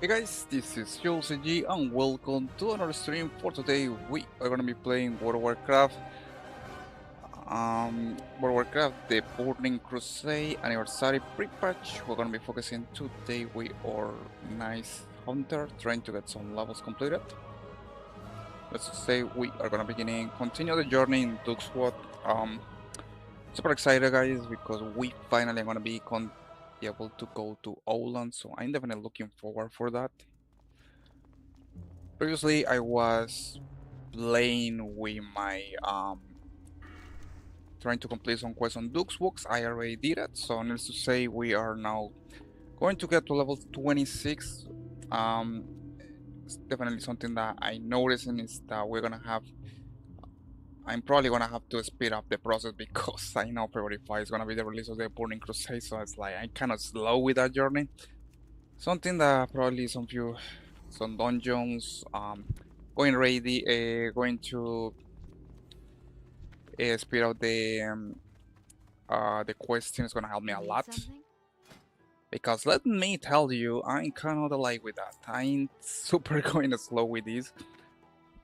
Hey guys, this is JoCG and welcome to another stream. For today we are gonna be playing World of Warcraft. World of Warcraft, the Burning Crusade anniversary pre-patch. We're gonna be focusing today with our nice hunter, trying to get some levels completed. Let's just say we are gonna continue the journey in Duxwood. Super excited guys because we finally are gonna be able to go to Owland, so I'm definitely looking forward for that. Previously, I was playing with my trying to complete some quests on Duxbox. I already did it, so needless to say, we are now going to get to level 26. Um, it's definitely something that I noticing is that we're gonna have. I'm probably gonna have to speed up the process because I know February 5 is gonna be the release of the Burning Crusade, so it's like I'm kind of slow with that journey. Something that probably some dungeons, going ready, going to speed up the question is gonna help me a lot. Because let me tell you, I'm kind of like with that. I'm super going slow with this.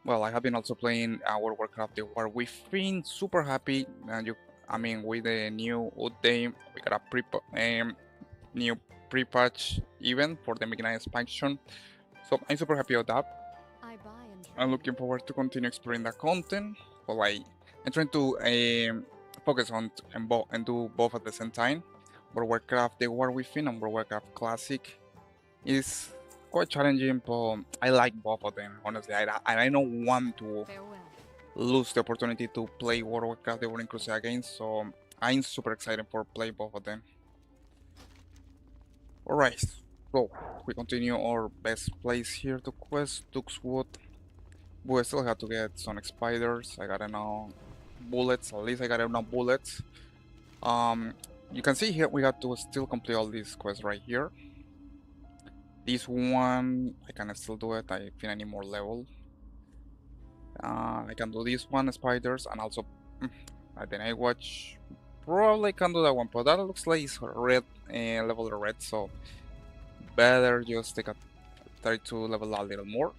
Well, I have been also playing World of Warcraft the War Within. Super happy. I mean, with the new update, we got a new pre-patch event for the beginning expansion. So I'm super happy about that. I'm looking forward to continue exploring the content. But I'm trying to focus on and do both at the same time. World of Warcraft The War Within and World of Warcraft Classic is quite challenging, but I like both of them. Honestly, I don't want to lose the opportunity to play World of Warcraft The Burning Crusade again, so I'm super excited for play both of them. Alright, so we continue our best place here to quest Duxwood. We still have to get some spiders. I got enough bullets, at least I got enough bullets. You can see here we have to still complete all these quests right here. This one, I can still do it. I think I need more level. I can do this one, spiders, and also the night watch. Probably can do that one, but that looks like it's red, level red, so better just take a try to level a little more.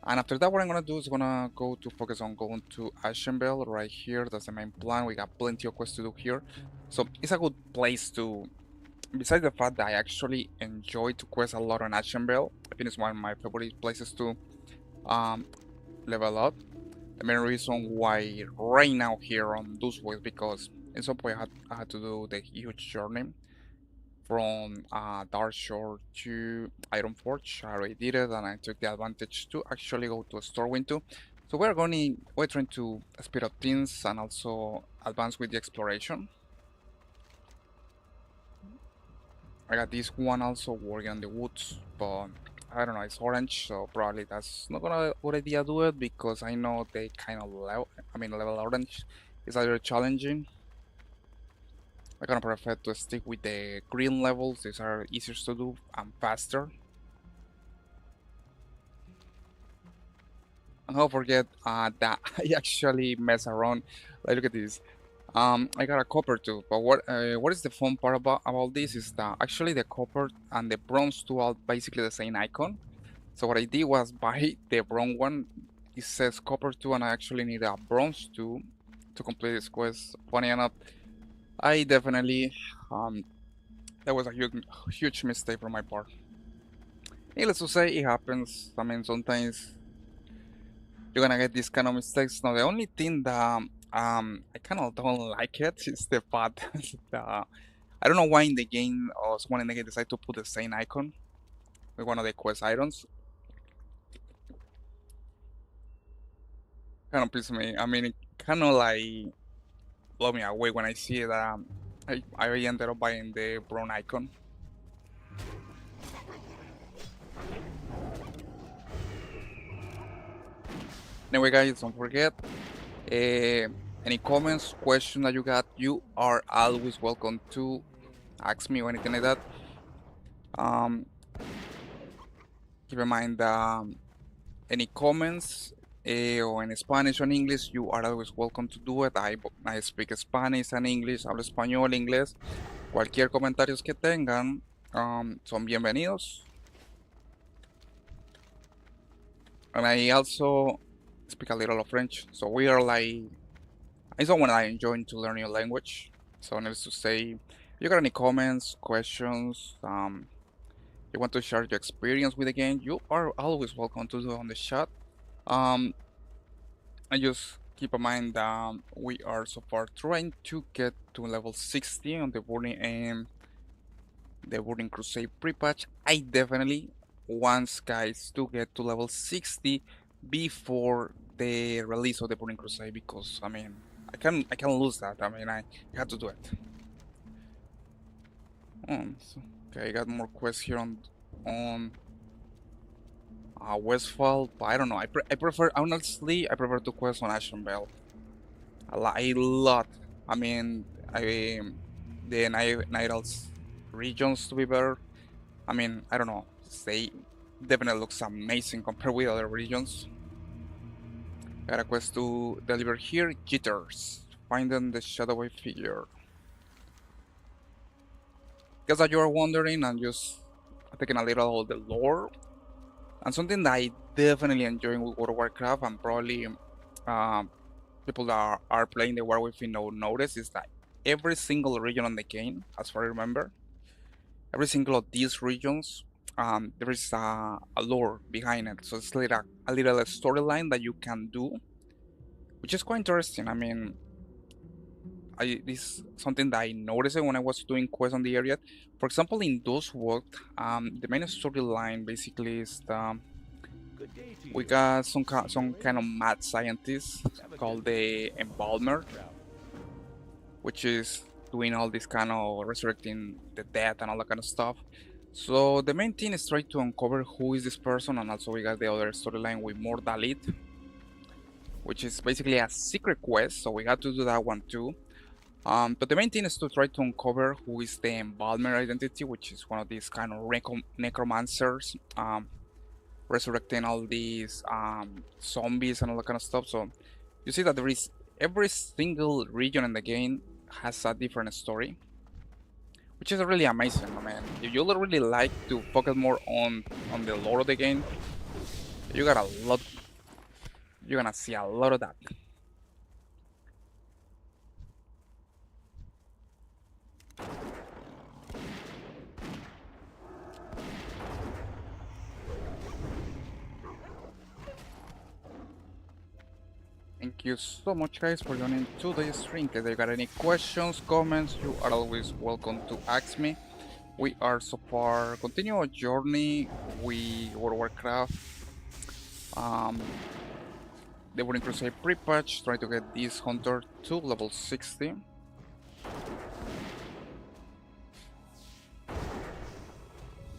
And after that, what I'm gonna do is gonna go to focus on going to Ashenvale right here. That's the main plan. We got plenty of quests to do here, so it's a good place to. Besides the fact that I actually enjoy to quest a lot on Ashenvale, I think it's one of my favorite places to um, level up. The main reason why right now here on Dusbo is because in some point I had to do the huge journey from Dark Shore to Ironforge. I already did it and I took the advantage to actually go to Stormwind too. So we're trying to speed up things and also advance with the exploration. I got this one also working on the woods, but I don't know, it's orange, so probably that's not gonna good idea do it because I know they kind of level orange is either challenging. I kind of prefer to stick with the green levels, these are easier to do and faster. And don't forget that I actually mess around. Like, look at this. I got a copper too, but what is the fun part about this is that actually the copper and the bronze two are basically the same icon. So what I did was buy the bronze one. It says copper 2 and I actually need a bronze 2 to complete this quest. Funny enough, I definitely that was a huge mistake from my part. Needless to say, it happens. I mean, sometimes you're gonna get these kind of mistakes. Now, the only thing that I kind of don't like it is the fact that I don't know why in the game or someone in the game decided to put the same icon with one of the quest items. Kind of pisses me. I mean, it kind of like blow me away when I see that I ended up buying the brown icon. Anyway, guys, don't forget any comments, questions that you got. You are always welcome to ask me or anything like that. Um, keep in mind that any comments or in Spanish or in English, you are always welcome to do it. I speak Spanish and English, hablo español, inglés. Cualquier comentarios que tengan son bienvenidos. And I also speak a little of French. So we are like, it's someone I enjoy to learn new language. So needless to say, if you got any comments, questions, you want to share your experience with the game, you are always welcome to do on the chat. Um, and just keep in mind that we are so far trying to get to level 60 on the Burning Crusade pre-patch. I definitely want guys to get to level 60 before the release of the Burning Crusade because I mean I can lose that. I mean I had to do it. Okay, I got more quests here on Westfall, but I don't know. I prefer honestly I prefer to quest on Ashen Bell a lot. I mean I the Nidal's regions to be better. I mean, I don't know. They definitely looks amazing compared with other regions. Got a quest to deliver here. Jitters. Finding the shadowy figure. Guess that you are wondering and just taking a little of the lore. And something that I definitely enjoy with World of Warcraft and probably people that are playing the War Within will notice is that every single region on the game, as far as I remember, every single of these regions, there is a lore behind it. So it's like a little storyline that you can do, which is quite interesting. I mean, this is something that I noticed when I was doing quests on the area. For example, in those world, the main storyline basically is we got some kind of mad scientist called the Embalmer, which is doing all this kind of resurrecting the dead and all that kind of stuff. So the main thing is trying to uncover who is this person, and also we got the other storyline with more Dalit, which is basically a secret quest, so we had to do that one too. But the main thing is to try to uncover who is the Embalmer identity, which is one of these kind of necromancers, resurrecting all these zombies and all that kind of stuff. So you see that there is every single region in the game has a different story, which is really amazing. I mean, if you really like to focus more on the lore of the game, you got a lot. You're gonna see a lot of that. Thank you so much, guys, for joining today's stream. If you got any questions, comments, you are always welcome to ask me. We are so far continue our journey with World of Warcraft. The Burning Crusade pre-patch, trying to get this hunter to level 60.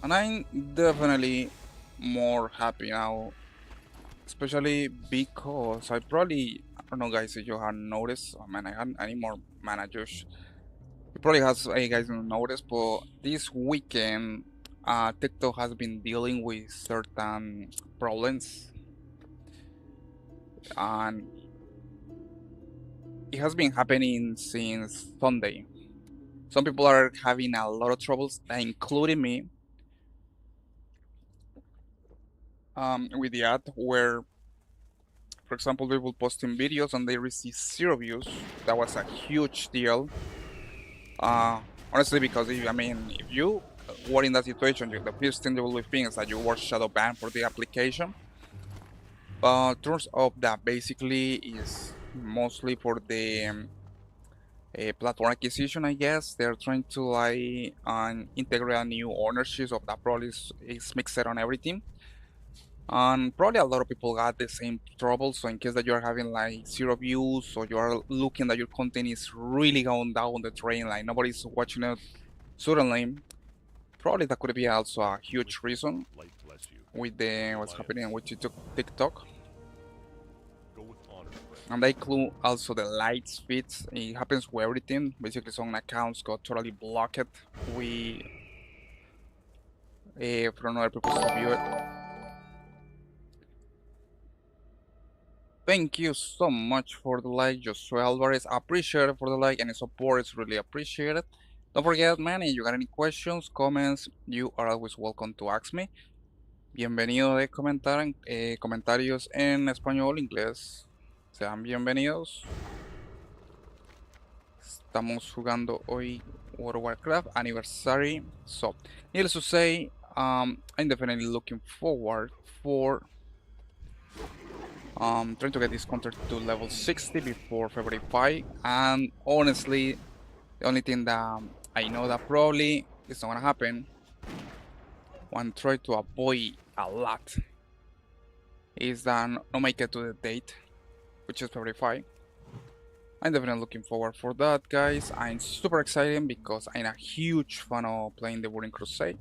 And I'm definitely more happy now, especially because I don't know guys if you have noticed, oh man, I had any more managers. You probably has guys noticed, but this weekend TikTok has been dealing with certain problems, and it has been happening since Sunday. Some people are having a lot of troubles, including me, with the ad where, for example, people posting videos and they receive 0 views. That was a huge deal. Honestly, because I mean, if you were in that situation, the first thing you will be thinking is that you were shadow banned for the application. But turns out that basically is mostly for the platform acquisition, I guess. They're trying to like integrate new ownerships of that probably is mixed on everything. And probably a lot of people got the same trouble. So in case that you're having like 0 views or you're looking that your content is really going down the drain, like nobody's watching it suddenly, probably that could be also a huge reason with the what's happening with TikTok. And they include also the light speeds. It happens with everything. Basically, some accounts got totally blocked. We from other people to view it. Thank you so much for the like, Joshua Alvarez. Appreciate it for the like, and support is really appreciated. Don't forget, man, if you got any questions, comments, you are always welcome to ask me. Bienvenido de comentar en comentarios en español, inglés. Sean bienvenidos. Estamos jugando hoy World of Warcraft Anniversary. So, needless to say, I'm definitely looking forward for trying to get this counter to level 60 before February 5. And honestly, the only thing that I know that probably is not gonna happen, one try to avoid a lot, is that no make it to the date, which is February 5. I'm definitely looking forward for that, guys. I'm super excited because I'm a huge fan of playing the Burning Crusade.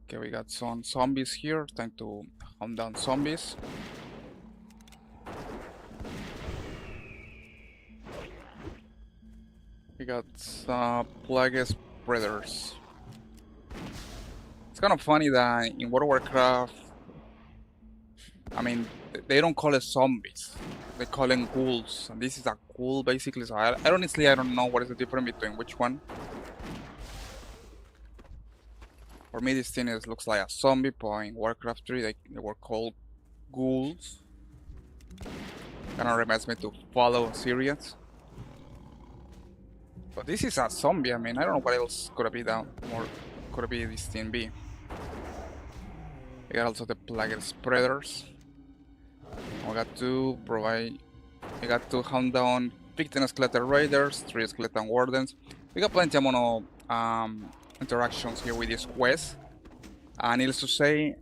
Okay, we got some zombies here. Time to hunt down zombies. We got plague spreaders. It's kind of funny that in World of Warcraft, I mean, they don't call it zombies. They call them ghouls, and this is a ghoul basically. So I honestly I don't know what is the difference between which one. For me, this thing looks like a zombie, but in Warcraft 3 they were called ghouls. Kind of reminds me to follow Syrians. But this is a zombie. I mean, I don't know what else could it be down more. Could it be this thing be? We got also the plague spreaders. We got to provide. We got to hunt down 15 skeleton raiders, 3 skeleton wardens. We got plenty of interactions here with this quest. And needless to say,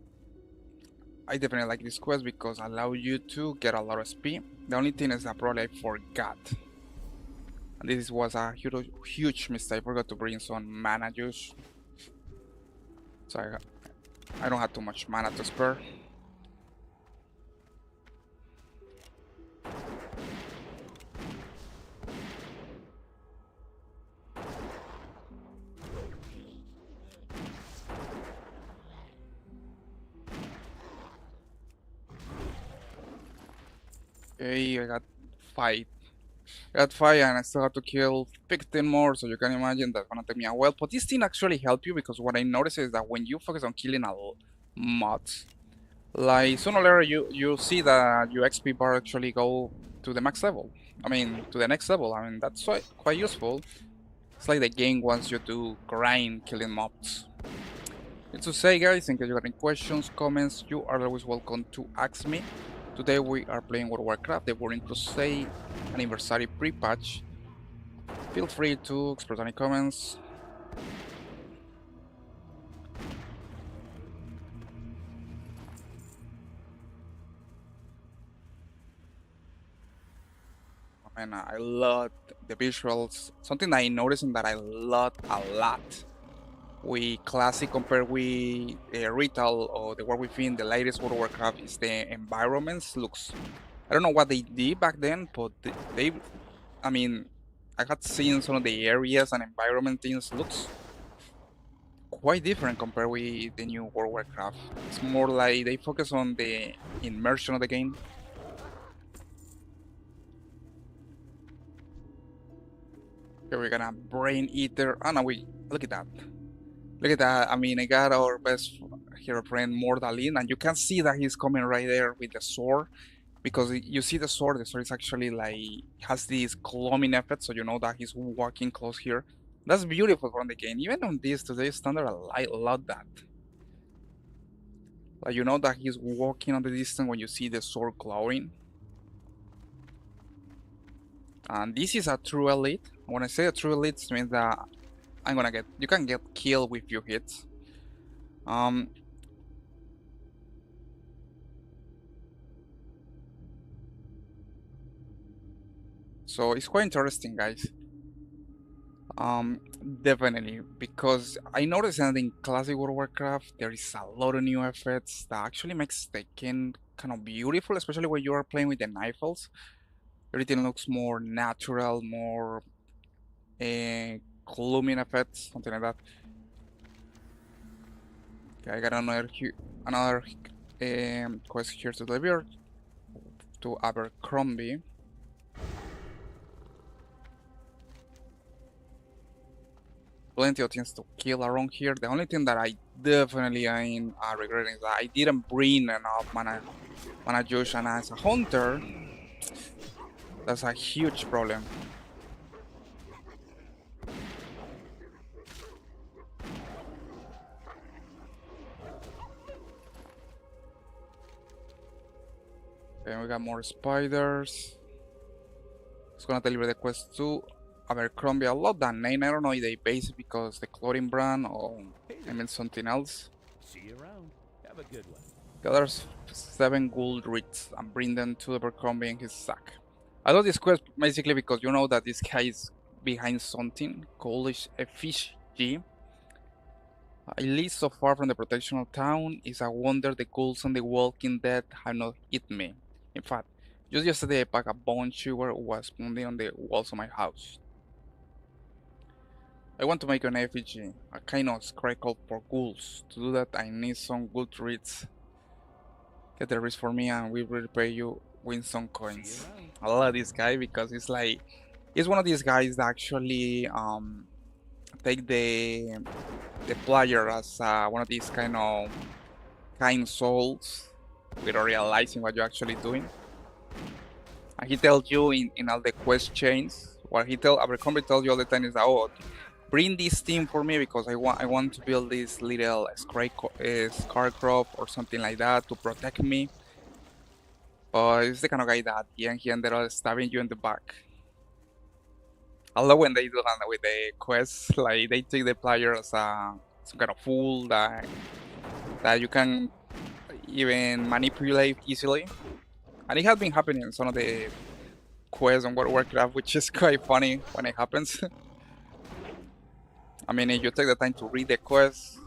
I definitely like this quest because it allows you to get a lot of speed. The only thing is that probably I forgot. And this was a huge mistake. I forgot to bring some mana juice. So I don't have too much mana to spare. Okay, I got 5. I got 5 and I still have to kill 15 more, so you can imagine that's gonna take me a while. But this thing actually helps you because what I noticed is that when you focus on killing a mods, like sooner or later you see that your XP bar actually go to the max level. I mean, to the next level. I mean, that's quite useful. It's like the game wants you to grind killing mobs. It's to say, guys, in case you have any questions, comments, you are always welcome to ask me. Today we are playing World of Warcraft, the Burning Crusade Anniversary pre-patch. Feel free to express any comments. And I love the visuals. Something I noticed and that I love a lot. We classic compared with retail or the world within the latest World of Warcraft is the environments looks. I don't know what they did back then, but they I mean, I had seen some of the areas and environment things looks quite different compared with the new World of Warcraft. It's more like they focus on the immersion of the game. Here we're gonna Brain Eater. Oh no, wait, look at that. Look at that. I mean, I got our best hero friend Mordalin, and you can see that he's coming right there with the sword. Because you see the sword is actually like has this gloaming effect, so you know that he's walking close here. That's beautiful from the game. Even on this today's standard, I love that. Like you know that he's walking on the distance when you see the sword glowing. And this is a true elite. When I say a true elite, it means that you can get killed with few hits. So it's quite interesting, guys. Definitely, because I noticed that in classic World of Warcraft there is a lot of new effects that actually makes the game kind of beautiful, especially when you are playing with the night elves. Everything looks more natural, more glooming effects, something like that. Okay, I got another quest here to deliver to plenty of things to kill around here. The only thing that I definitely ain't regretting is that I didn't bring enough mana juice, and as a hunter, that's a huge problem. Okay, we got more spiders. It's gonna deliver the quest to Abercrombie. I love that name. I don't know if they base it because the clothing brand or I mean something else. See you around. Have a good one. Gather 7 gold reeds and bring them to Abercrombie in his sack. I love this quest basically because you know that this guy is behind something called a fish G. He lives so far from the protection of town. It's a wonder the ghouls and the walking dead have not hit me. In fact, just yesterday I packed a bone sugar was pounding on the walls of my house. I want to make an effigy, a kind of scarecrow for ghouls. To do that I need some good reeds. Get the reeds for me and we will repay you with some coins. I love this guy because it's like he's one of these guys that actually take the player as one of these kind souls without realizing what you're actually doing. And he tells you in all the quest chains, what Abercrombie tells you all the time is that, oh, bring this thing for me because I want to build this little scarecrow or something like that to protect me. But it's the kind of guy that he ended up stabbing you in the back. I love when they do that with the quests, like they take the player as some kind of fool that you can even manipulate easily. And it has been happening in some of the quests on World of Warcraft, which is quite funny when it happens. I mean, if you take the time to read the quests,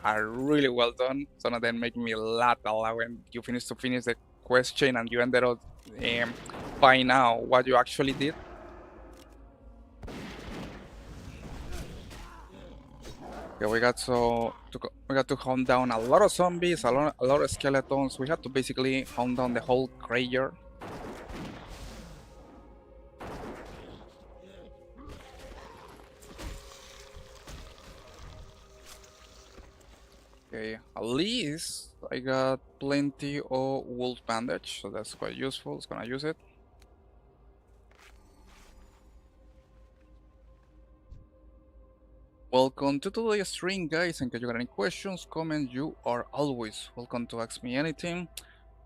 are really well done. Some of them make me laugh a lot when you finish the quest chain and you ended up find out what you actually did. Yeah, we got to hunt down a lot of zombies, a lot of skeletons. We had to basically hunt down the whole graveyard. Okay, at least I got plenty of wolf bandage, so that's quite useful. It's gonna use it. Welcome to today's stream, guys. In case you got any questions, comments, you are always welcome to ask me anything.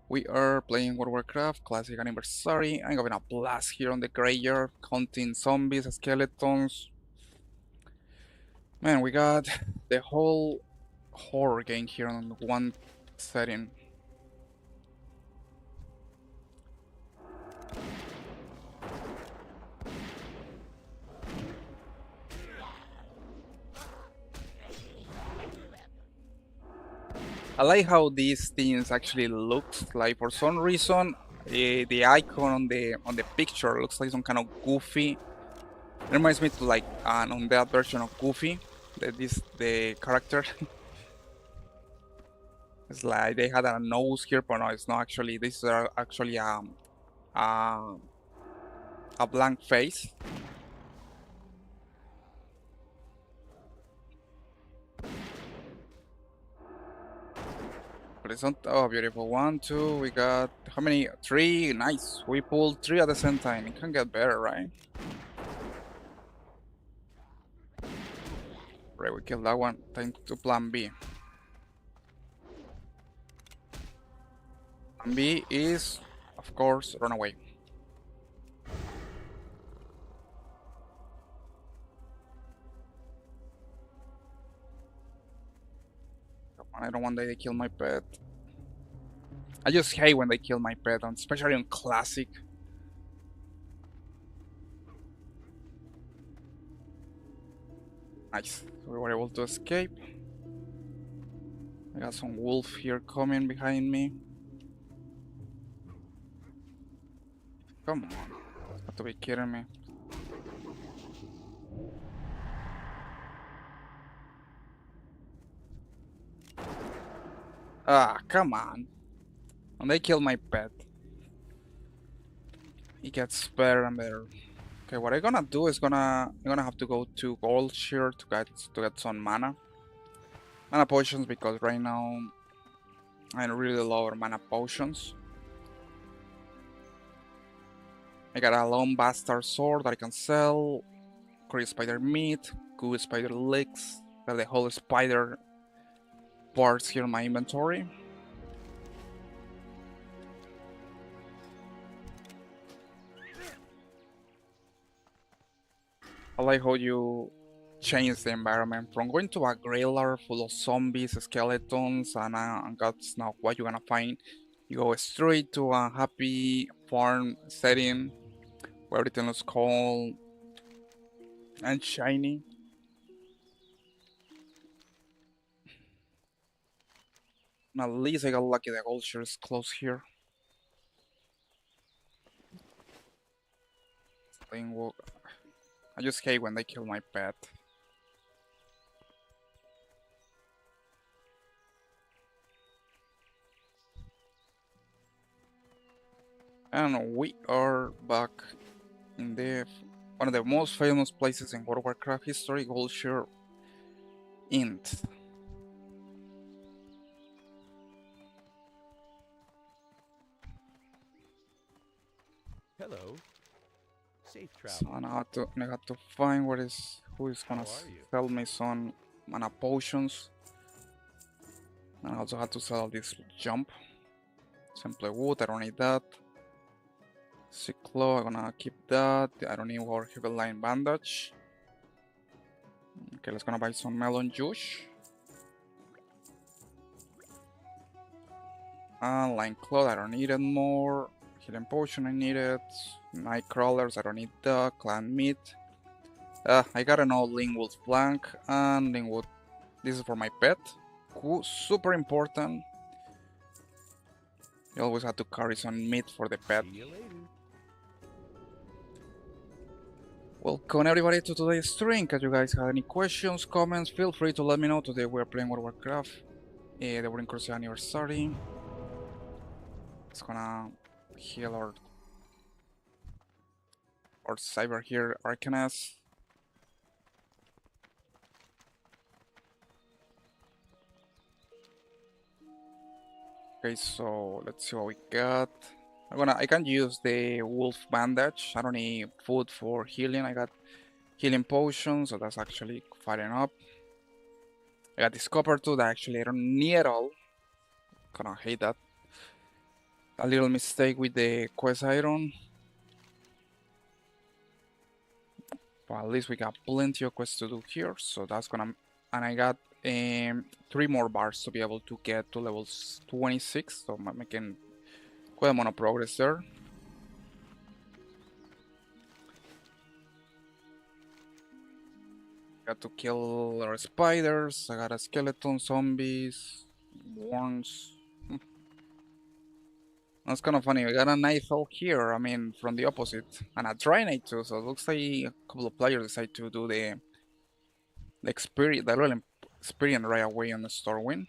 We are playing World of Warcraft Classic Anniversary. I'm having a blast here on the graveyard, hunting zombies, skeletons. Man, we got the whole horror game here on one setting. I like how these things actually look like. For some reason, the icon on the picture looks like some kind of Goofy. It reminds me to like an undead version of Goofy. The character. It's like they had a nose here, but no, it's not actually. This is actually a blank face. But it's not. Oh, beautiful. 1, 2. We got how many? 3. Nice. We pulled 3 at the same time. It can get better, right? Right, we killed that one. Time to plan B. Plan B is, of course, run away. I don't want that they kill my pet. I just hate when they kill my pet, especially on Classic. Nice. So we were able to escape. I got some wolf here coming behind me. Come on. You have to be kidding me. Ah, come on. And they killed my pet. It gets better and better. Okay, what I'm gonna do is I'm gonna have to go to gold here to get some mana potions, because right now I'm really low on mana potions. I got a long bastard sword that I can sell, Great spider meat, good spider legs, got the whole spider parts here in my inventory. I like how you change the environment from going to a graveyard full of zombies, skeletons, and God's now what you're gonna find. You go straight to a happy farm setting where everything looks cold and shiny. And at least I got lucky the gold share is close here. I just hate when they kill my pet. And we are back in one of the most famous places in World of Warcraft history, Goldshire Int. Hello. Safe So travel. I have to find who is How gonna are you? sell me some mana potions. And I also have to sell this jump. Simply wood, I don't need that. Cyclo, I'm gonna keep that. I don't need more heavy line bandage. Okay, let's gonna buy some melon juice. And line cloth, I don't need it more. Healing potion, I need it. Night crawlers, I don't need that. Clan meat. I got an old Lingwood flank and Lingwood. This is for my pet. Super important. You always have to carry some meat for the pet. See you later. Welcome everybody to today's stream. If you guys have any questions, comments, feel free to let me know. Today we're playing World of Warcraft. The Burning Crusade anniversary. It's gonna heal our cyber here, Arcanist. Okay, so let's see what we got. I can use the wolf bandage. I don't need food for healing. I got healing potions, so that's actually firing up. I got this copper too that actually I don't need at all. Kinda hate that. A little mistake with the quest iron. But at least we got plenty of quests to do here, so that's gonna. And I got 3 more bars to be able to get to levels 26, so I'm making quite a amount of progress there. Got to kill our spiders. I got a skeleton, zombies, worms. That's kind of funny. We got a night elk here. I mean, from the opposite, and a dry night too. So it looks like a couple of players decide to do the experience, the real experience right away on the Stormwind.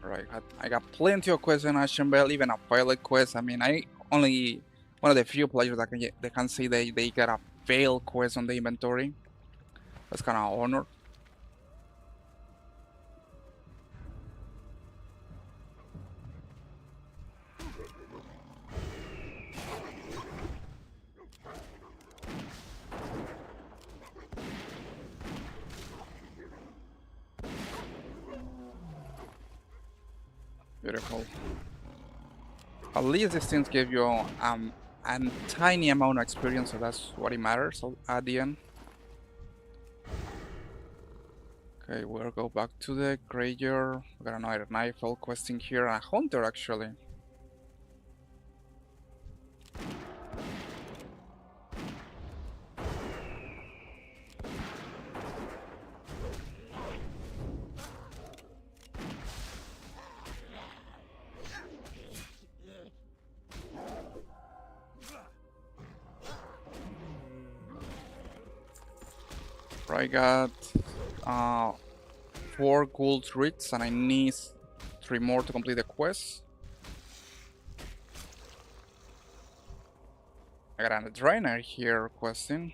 Right, I got plenty of quests in Ashen Bell, even a pilot quest. I mean, I only one of the few players that can say they got a failed quest on the inventory. That's kind of honor. Beautiful. At least these things give you a tiny amount of experience, so that's what it matters at the end. Okay, we'll go back to the graveyard. We got another Nightfall questing here, and a hunter actually. I got 4 gold reeds and I need 3 more to complete the quest. I got a trainer here requesting.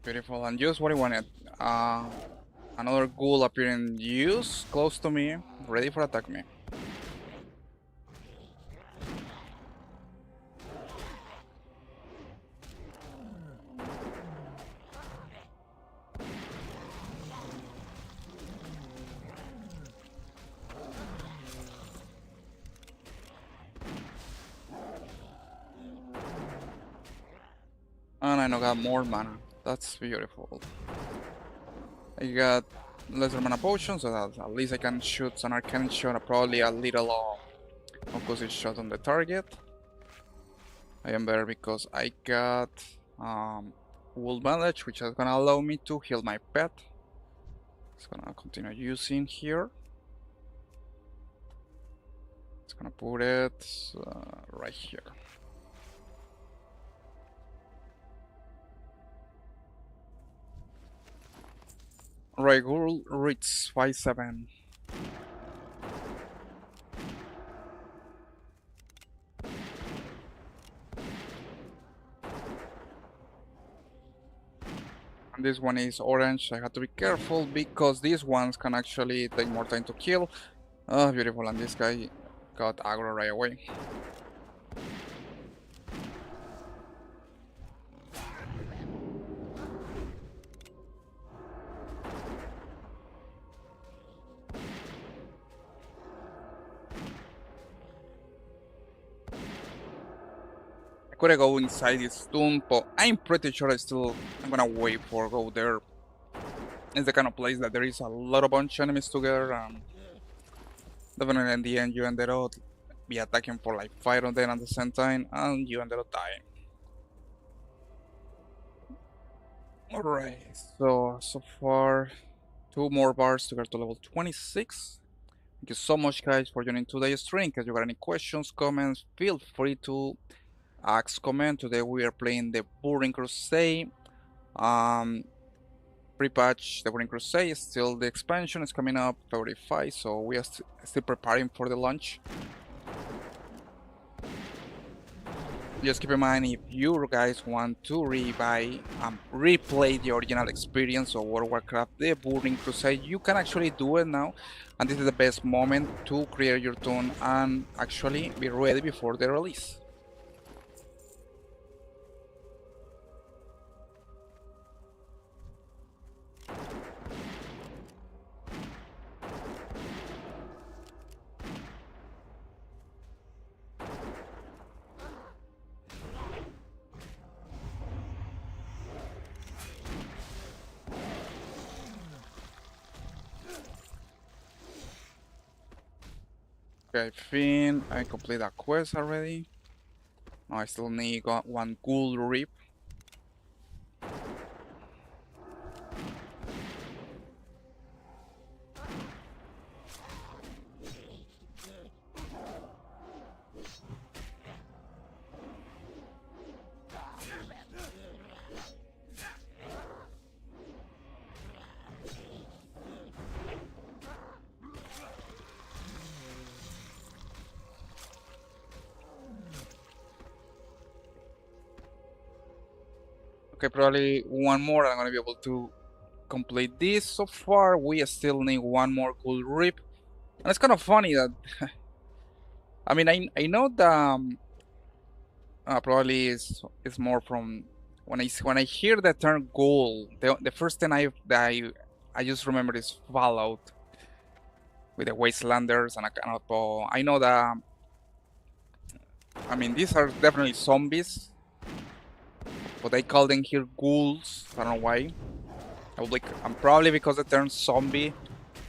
Beautiful, and just what I wanted. Another ghoul appearing use close to me, ready for attack me. And I now got more mana. That's beautiful. I got lesser mana potion, so that at least I can shoot an arcane shot, probably a little opposite shot on the target. I am better because I got wool bandage, which is gonna allow me to heal my pet. It's gonna continue using here. It's gonna put it right here. Right, ghoul reach 5-7. And this one is orange. I have to be careful because these ones can actually take more time to kill. Oh, beautiful, and this guy got aggro right away. I could go inside this tomb, but I'm pretty sure I'm gonna wait for go there. It's the kind of place that there is a lot of bunch of enemies together, and definitely in the end you ended up be attacking for like 5 of them at the same time, and you ended up dying. Alright, so far 2 more bars to get to level 26. Thank you so much guys for joining today's stream. In case you got any questions, comments, feel free to ask comment. Today we are playing the Burning Crusade. Pre-patch the Burning Crusade is still the expansion is coming up February 5, so we are still preparing for the launch. Just keep in mind, if you guys want to replay the original experience of World of Warcraft, the Burning Crusade, you can actually do it now, and this is the best moment to create your tune and actually be ready before the release. Okay, I think I completed a quest already. Oh, I still need one Ghoul Rip. Okay, probably one more. I'm gonna be able to complete this. So far, we still need one more Ghoul Rip. And it's kind of funny that I mean I know that probably is more from when I hear the term goal, the first thing I just remember is Fallout with the Wastelanders and I know that I mean these are definitely zombies, but they call them here ghouls. I don't know why. I'm probably because the term zombie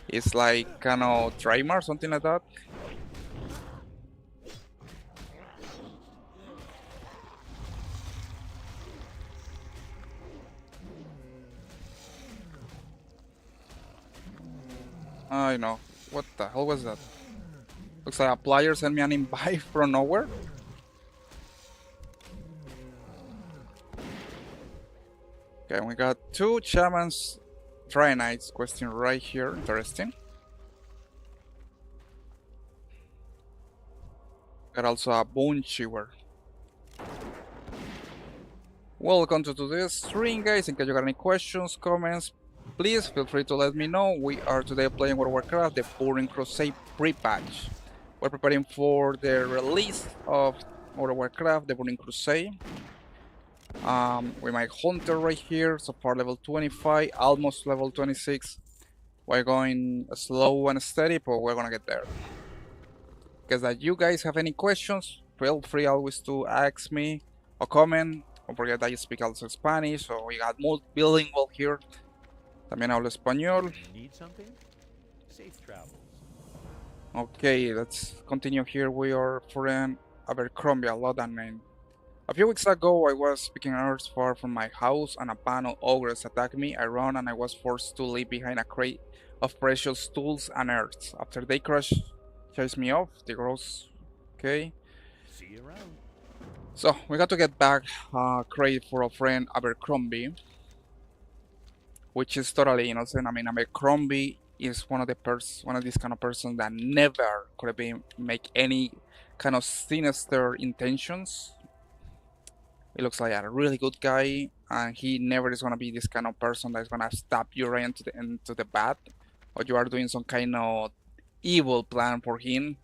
is like kind of trademark, something like that. I know. What the hell was that? Looks like a player sent me an invite from nowhere. Okay, we got 2 shamans Trinites question right here. Interesting. Got also a bone chewer. Welcome to today's stream, guys. In case you got any questions, comments, please feel free to let me know. We are today playing World of Warcraft, the Burning Crusade pre-patch. We're preparing for the release of World of Warcraft, the Burning Crusade. With my Hunter right here, so far level 25, almost level 26. We're going slow and steady, but we're gonna get there. Because that you guys have any questions, feel free always to ask me or comment. Don't forget that I speak also Spanish, so we got bilingual here. También hablo español. Need something? Safe travels. Okay, let's continue here with our friend Abercrombie, a lot that name. A few weeks ago, I was speaking Earth far from my house, and a band of ogres attacked me. I ran, and I was forced to leave behind a crate of precious tools and earth. After they chased me off, the girls. Okay. See you around. So we got to get back crate for our friend Abercrombie, which is totally innocent. I mean, Abercrombie is one of these kind of persons that never could have make any kind of sinister intentions. He looks like a really good guy, and he never is gonna be this kind of person that's gonna stab you right into the bat, or you are doing some kind of evil plan for him.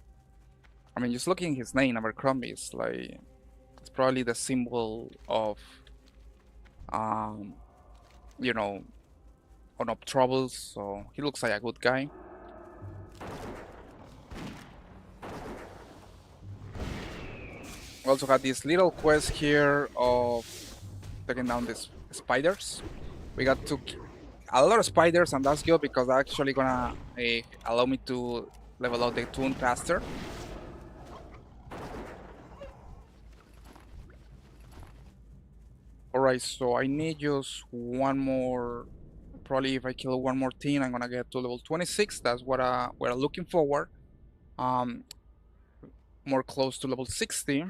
I mean, just looking at his name, Abercrombie, is like it's probably the symbol of, you know, of troubles. So he looks like a good guy. We also got this little quest here of taking down these spiders. We got a lot of spiders, and that's good because that's actually gonna allow me to level out the toon faster. Alright, so I need just one more. Probably if I kill one more team, I'm gonna get to level 26. That's what we're looking forward. More close to level 60.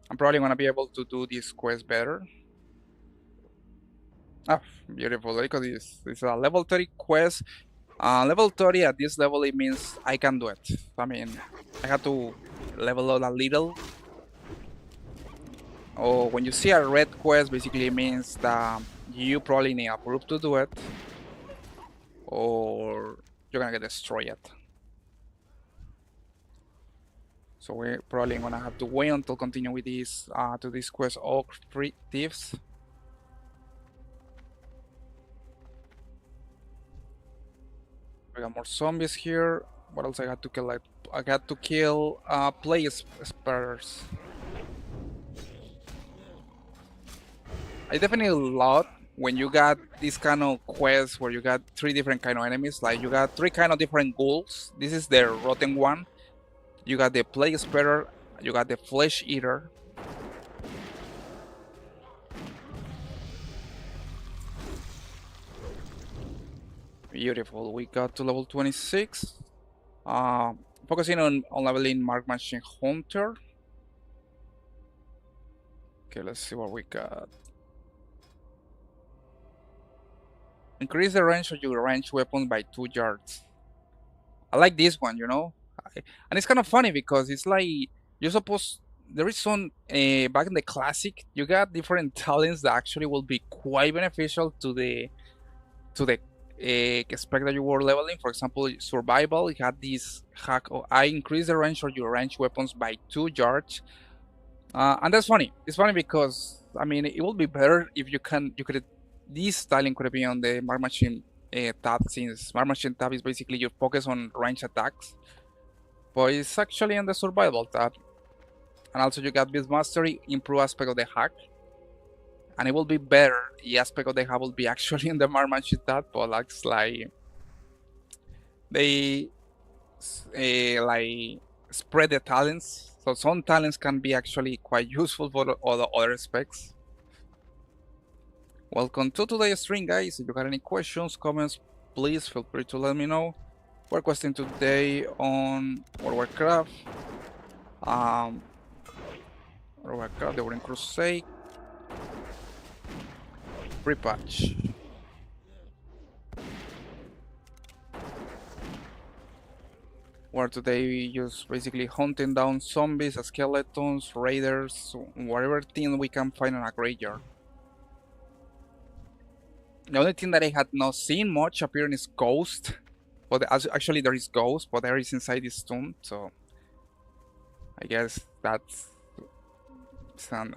I'm probably gonna be able to do this quest better. Ah, beautiful. Look at this. This is a level 30 quest. Level 30 at this level, it means I can do it. I mean, I have to level out a little. Oh, when you see a red quest, basically it means that you probably need a proof to do it, or you're gonna get destroyed. So we're probably gonna have to wait until continue with this to this quest of free thieves. We got more zombies here. What else I got to kill? I got to kill plague spares. I definitely love when you got this kind of quest where you got 3 different kind of enemies. Like you got 3 kind of different ghouls. This is the rotten one. You got the plague spreader. You got the flesh eater. Beautiful. We got to level 26. Focusing on leveling Marksmanship Hunter. Okay, let's see what we got. Increase the range of your ranged weapons by 2 yards. I like this one, you know? And it's kind of funny because it's like, you're supposed, there is some, back in the classic, you got different talents that actually will be quite beneficial to the spec that you were leveling. For example, survival, it had this hack, I increase the range of your ranged weapons by 2 yards. And that's funny. It's funny because, I mean, it would be better if you could, this styling could be on the Marksmanship tab, since Marksmanship tab is basically your focus on range attacks. But it's actually on the survival tab. And also you got Beast Mastery, improve aspect of the hack. And it will be better, the aspect of the hack will be actually in the Marksmanship tab, but looks like they like spread the talents. So some talents can be actually quite useful for all the other specs. Welcome to today's stream, guys. If you got any questions, comments, please feel free to let me know. We're questing today on World of Warcraft. World of Warcraft, the Burning Crusade. Pre-patch. Where today just basically hunting down zombies, skeletons, raiders, whatever thing we can find in a graveyard. The only thing that I had not seen much appearing is Ghost. But actually there is Ghost, but there is inside this tomb, so I guess that's...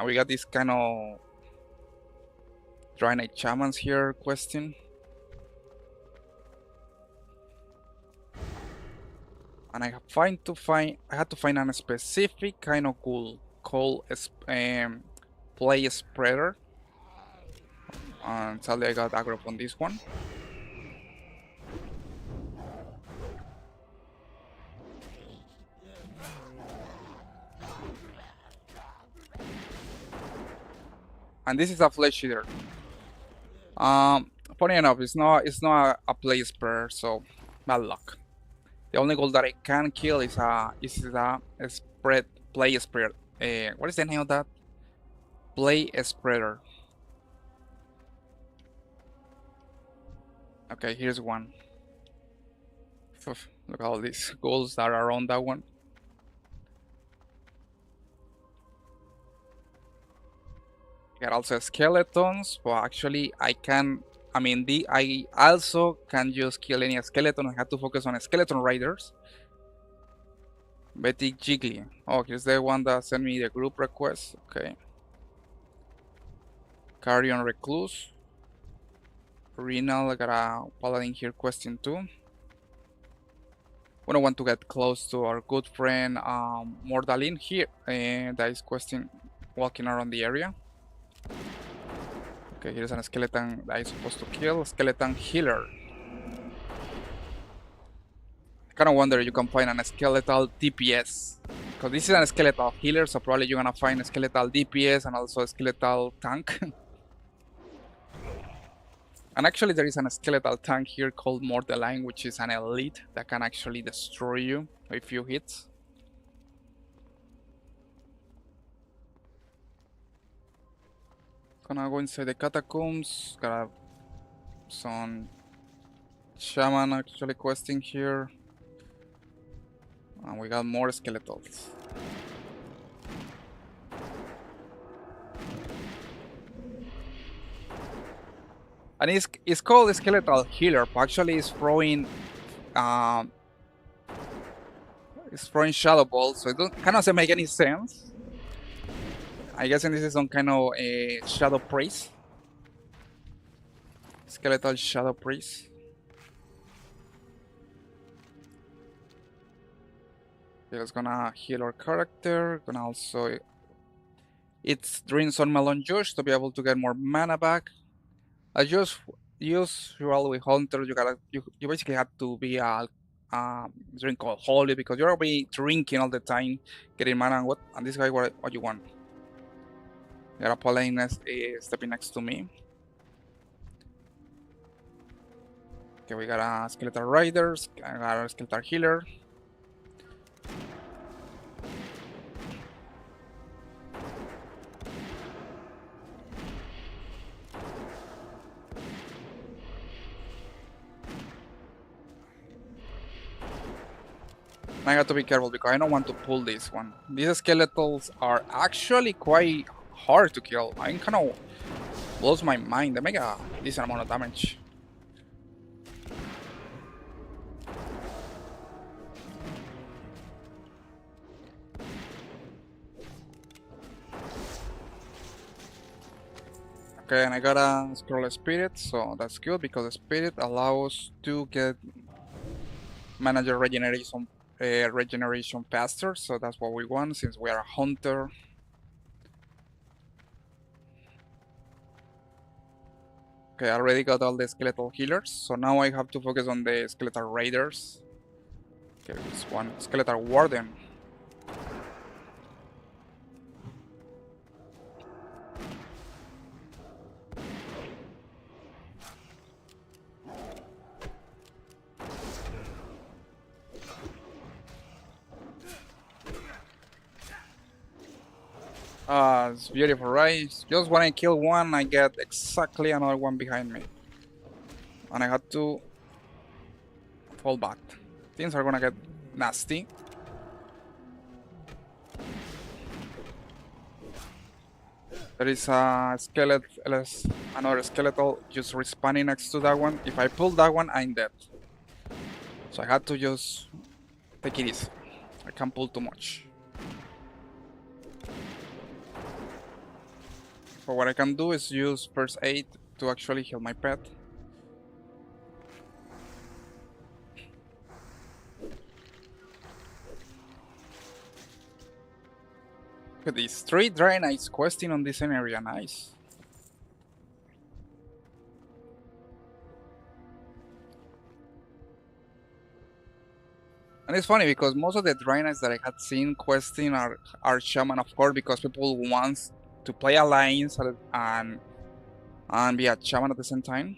we got this kind of Dry Night Shamans here questing. And I had to find a specific kind of ghoul called Play Spreader. And sadly I got aggro on this one. And this is a flesh eater. Funny enough, it's not a Play Spreader, so bad luck. The only goal that I can kill is a Play Spreader. What is the name of that? Play Spreader. Okay, here's one. Look at all these goals that are around that one. Got also skeletons, but actually I also can just kill any skeleton. I have to focus on skeleton riders. Betty Jiggly. Oh, here's the one that sent me the group request. Okay. Carrion Recluse. Renal, I got a paladin here questing too. We don't want to get close to our good friend Mordalin here, that is walking around the area. Okay, here's a skeleton that is supposed to kill. Skeleton healer. I kind of wonder if you can find a skeletal DPS. Because this is a skeletal healer, so probably you're gonna find a skeletal DPS and also a skeletal tank. And actually there is a skeletal tank here called Mordeline, which is an elite that can actually destroy you with a few hits. Gonna go inside the catacombs. Got some shaman actually questing here. And we got more skeletons. And it's called a skeletal healer, but actually it's throwing shadow balls, so it doesn't make any sense. I guess this is some kind of a shadow priest. Skeletal shadow priest. It's gonna heal our character. Gonna also... It's drink some melon juice to be able to get more mana back. Usually with Hunter, you basically have to be drink alcoholic because you're be drinking all the time, getting mana. And this guy, what you want? Got a paladin stepping next to me. Okay, we got a skeletal riders. I got a skeletal healer. I have to be careful because I don't want to pull this one. These skeletons are actually quite hard to kill. I kind of blows my mind. They make a decent amount of damage. Okay, and I got a scroll spirit, so that's good because the spirit allows to get manager regeneration faster, so that's what we want since we are a hunter. Okay, I already got all the skeletal healers, so now I have to focus on the skeletal raiders. Okay, this one, skeletal warden. It's beautiful, right? Just when I kill one, I get exactly another one behind me. And I had to fall back. Things are gonna get nasty. There is a another skeletal just respawning next to that one. If I pull that one, I'm dead. So I had to just take it easy. I can't pull too much. So what I can do is use first aid to actually heal my pet. Look at this. 3 dry nights questing on this area. Nice. And it's funny because most of the dry nights that I had seen questing are shaman, of course, because people want to play alliance and be a shaman at the same time.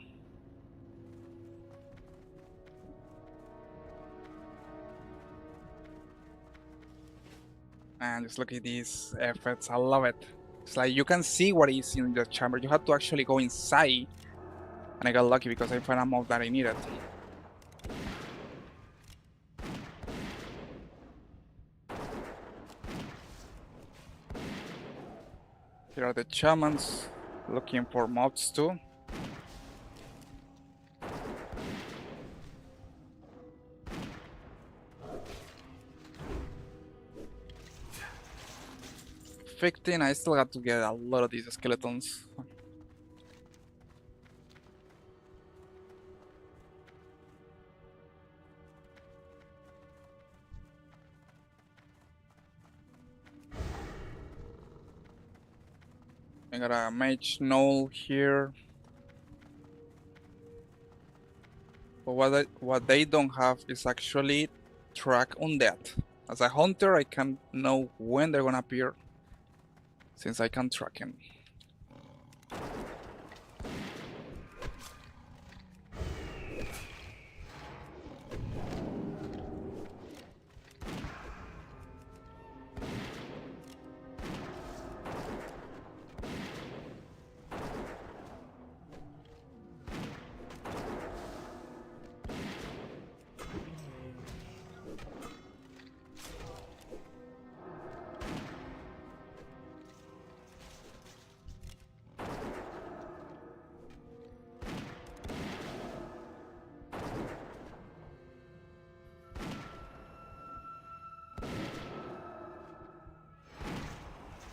And just look at these effects. I love it. It's like you can see what is in the chamber. You have to actually go inside. And I got lucky because I found a mob that I needed. Here are the shamans looking for mobs too. Ficting, I still got to get a lot of these skeletons. I got a mage knoll here. But what they don't have is actually track undead. As a hunter, I can know when they're gonna appear, since I can track them.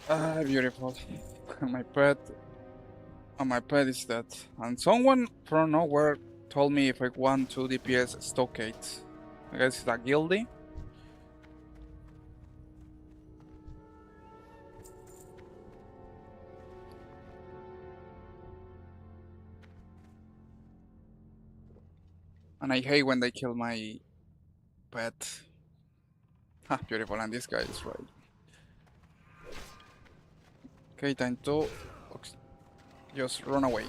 Ah, beautiful. my pet, my pet is dead. And someone from nowhere told me if I want 2 DPS stockade. I guess it's a guildy. And I hate when they kill my pet. Ah, beautiful, and this guy is right. Okay, time to just run away.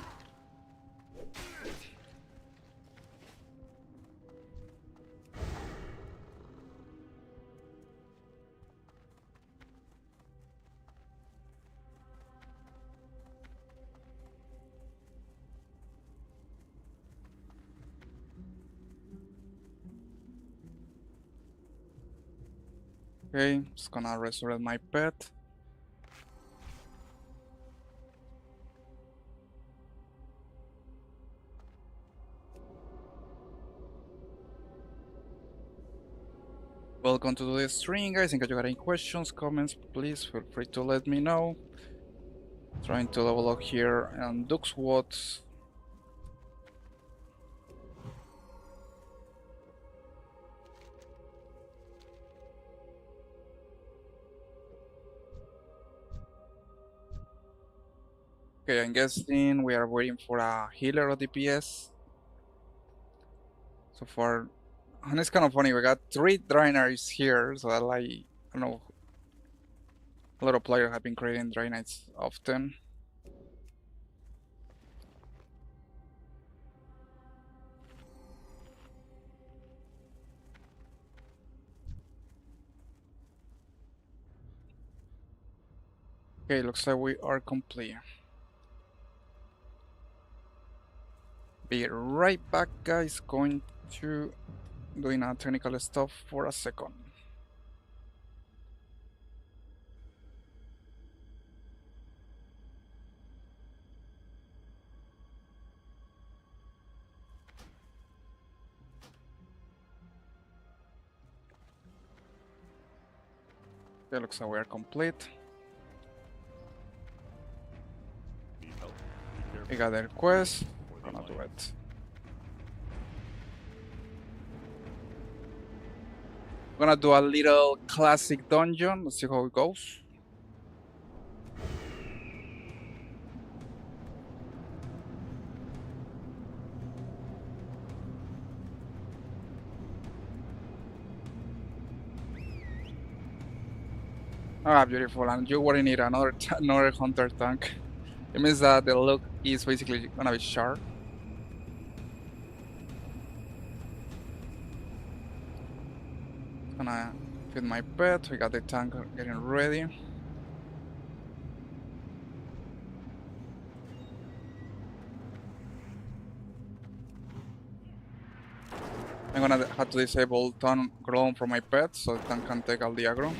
Okay, just gonna resurrect my pet. Welcome to the stream, guys. In case you got any questions, comments, please feel free to let me know. Trying to level up here and Duke's Watts. Okay, I'm guessing we are waiting for a healer or DPS. So far, and it's kind of funny. We got 3 Draenars here, so that like I don't know. A lot of players have been creating Draenites often. Okay, looks like we are complete. Be right back, guys. Going to doing a technical stuff for a second. Okay, looks like we are complete. Need help? Be We careful. got the request. Or they Gonna do might. it. Gonna do a little classic dungeon. Let's see how it goes. Ah, beautiful. And you wouldn't need another another hunter tank. It means that the look is basically gonna be sharp. Gonna feed my pet. We got the tank getting ready. I'm gonna have to disable Ton Grown for my pet so the tank can take all the aggro.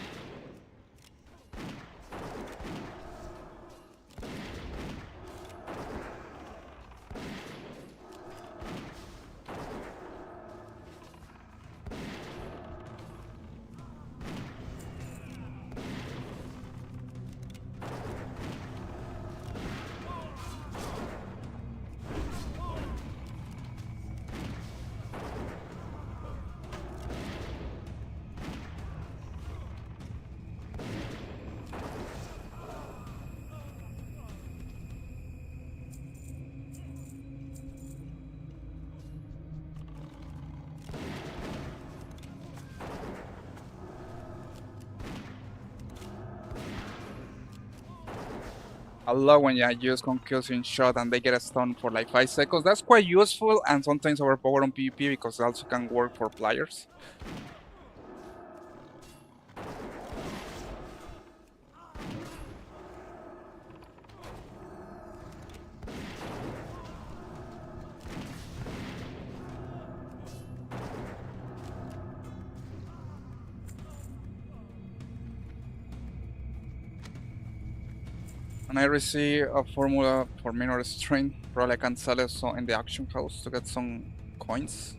I love when I use concussing shot and they get a stun for like 5 seconds. That's quite useful and sometimes overpowered on PvP because it also can work for players. And I receive a formula for minor strength. Probably I can sell it in the auction house to get some coins.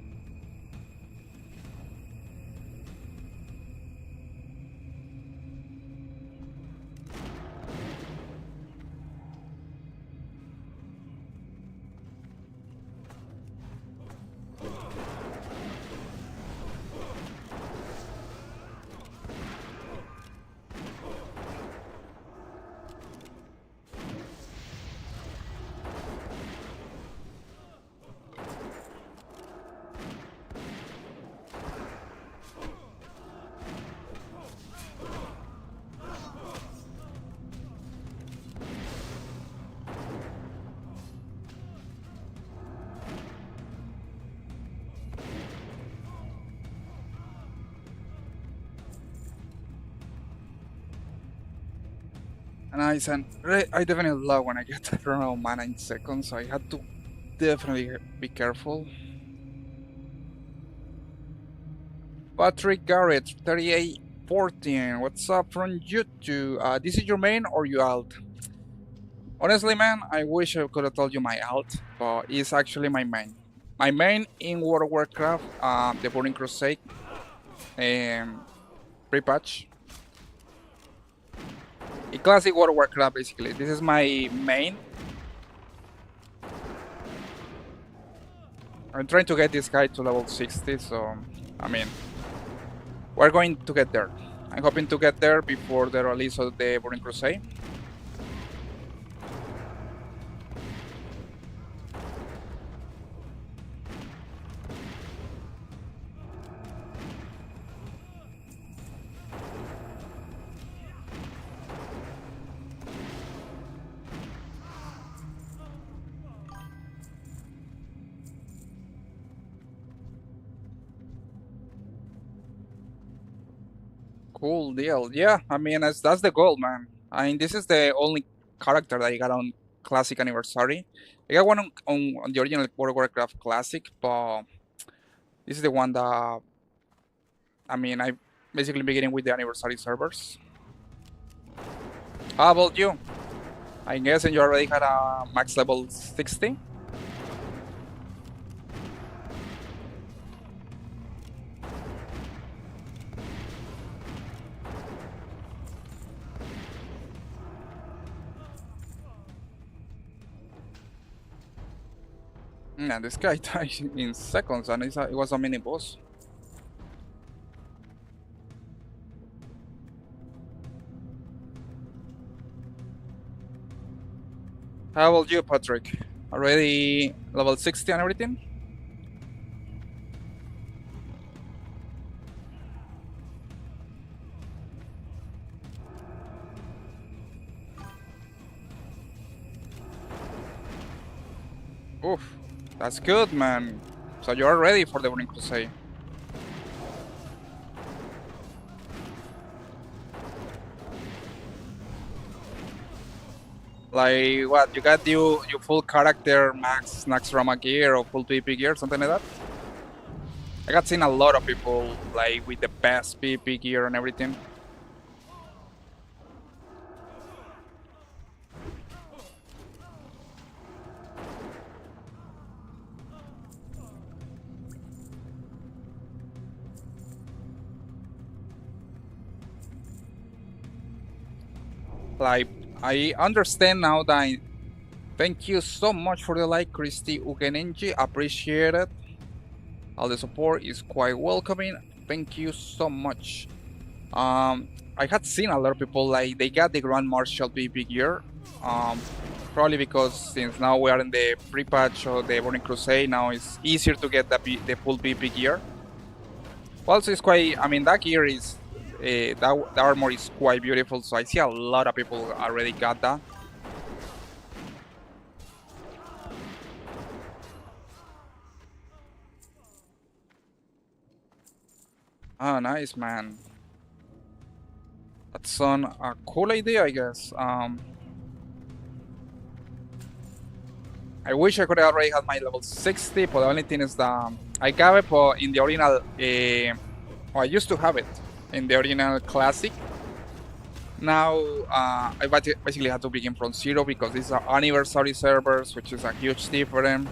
And I definitely love when I get that run of mana in seconds, so I had to definitely be careful. Patrick Garrett, 3814. What's up from YouTube? This is your main or your alt? Honestly, man, I wish I could have told you my alt, but it's actually my main. My main in World of Warcraft, the Burning Crusade, pre-patch. A classic World of Warcraft, basically. This is my main. I'm trying to get this guy to level 60, so, I mean, we're going to get there. I'm hoping to get there before the release of the Burning Crusade. Cool deal. Yeah, I mean, that's the goal, man. I mean, this is the only character that I got on Classic Anniversary. I got one on the original World of Warcraft Classic, but this is the one that, I mean, I basically beginning with the Anniversary servers. How about you? I guess you already had a max level 60? And this guy died in seconds, and it was a mini boss. How about you, Patrick? Already level 60 and everything? Oof, that's good, man. So you're ready for the Burning Crusade. Like what? You got you full character max Rama gear or full PvP gear, something like that? I got seen a lot of people like with the best PvP gear and everything. Like I understand now that thank you so much for the like, Christy Ugenenji. Appreciate it. All the support is quite welcoming. Thank you so much. I had seen a lot of people like they got the Grand Marshal PvP gear. Probably because since now we are in the pre-patch of the Burning Crusade, now it's easier to get the full PvP gear. Also, it's quite. I mean, that gear is the armor is quite beautiful. So I see a lot of people already got that. Oh, nice, man. That's a cool idea, I guess. I wish I could have already had my level 60, but the only thing is that I got it but in the original. I used to have it in the original Classic. Now I basically had to begin from zero because these are anniversary servers, which is a huge difference.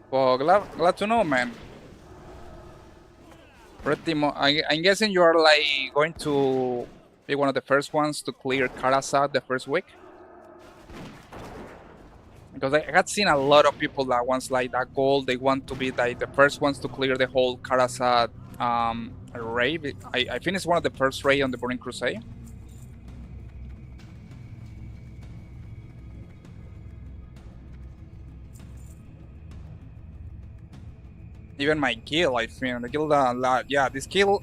Well, glad to know, man. I'm guessing you are like going to be one of the first ones to clear Karasat the first week. Because I had seen a lot of people that wants like that goal. They want to be like the first ones to clear the whole Karasat raid. I finished one of the first raid on the Burning Crusade. Even my kill, I think. The kill, yeah, this kill,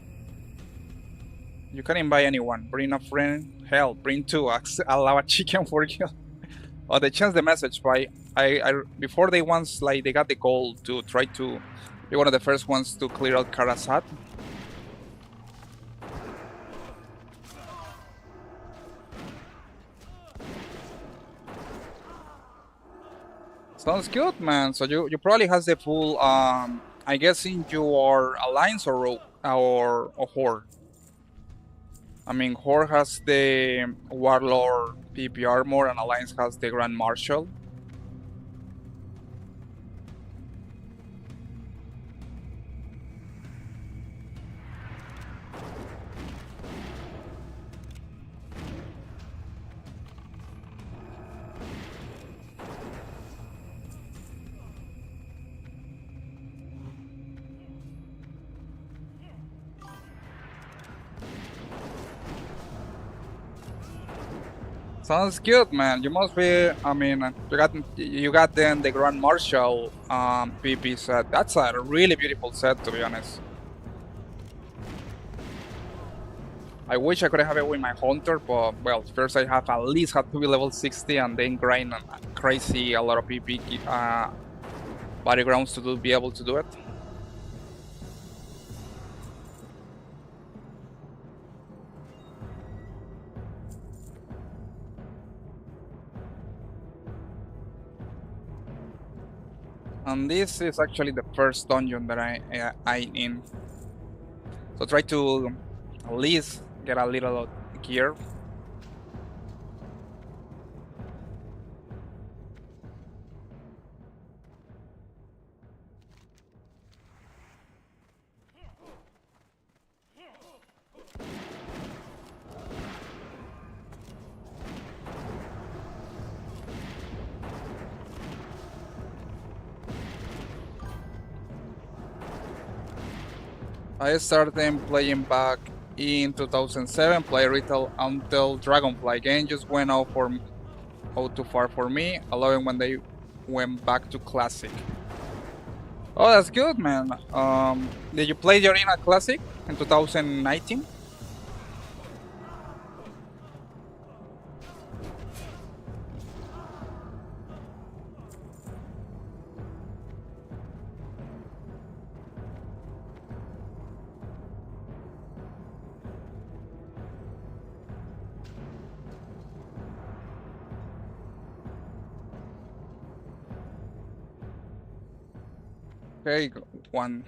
you can invite anyone. Bring a friend. Hell, bring two. Allow a chicken for kill. Oh, they changed the message, but I before they once like they got the goal to try to be one of the first ones to clear out Karasat. Sounds good, man. So you probably has the full I guess in your alliance or horde. I mean, horde has the warlord PP armor and alliance has the grand marshal. Sounds good, man. You must be. I mean, you got then the Grand Marshal PP set. That's a really beautiful set, to be honest. I wish I could have it with my hunter, but well, first I have at least have to be level 60 and then grind crazy a lot of PvP battlegrounds to be able to do it. And this is actually the first dungeon that I in. So try to at least get a little gear. I started playing back in 2007, play retail until Dragonfly game just went out too far for me, allowing when they went back to Classic. Oh, that's good, man. Did you play the Arena Classic in 2019? Okay, one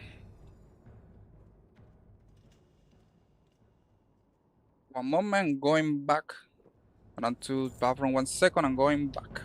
moment, going back. Run to bathroom 1 second, I'm going back.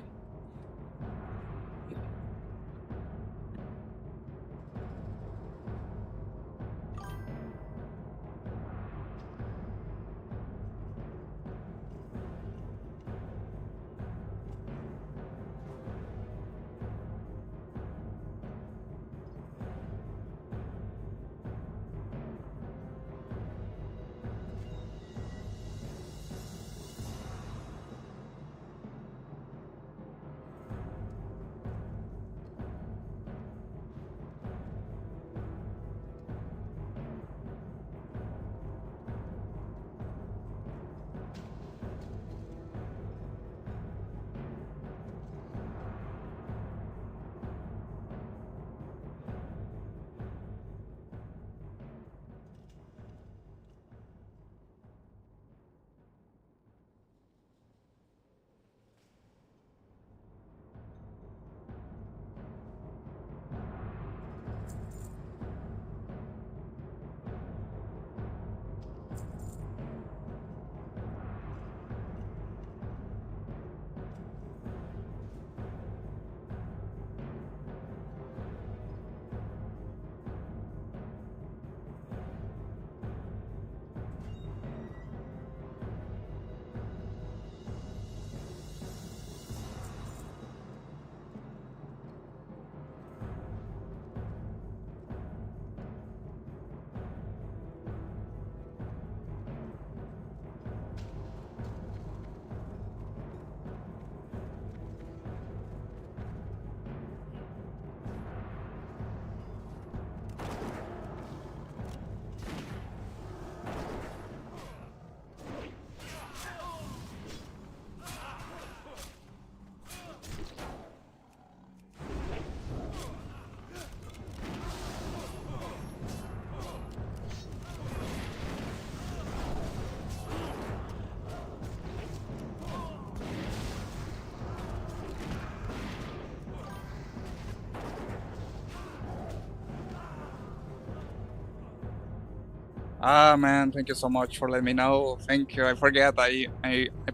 Ah, man, thank you so much for letting me know. Thank you. I forget. I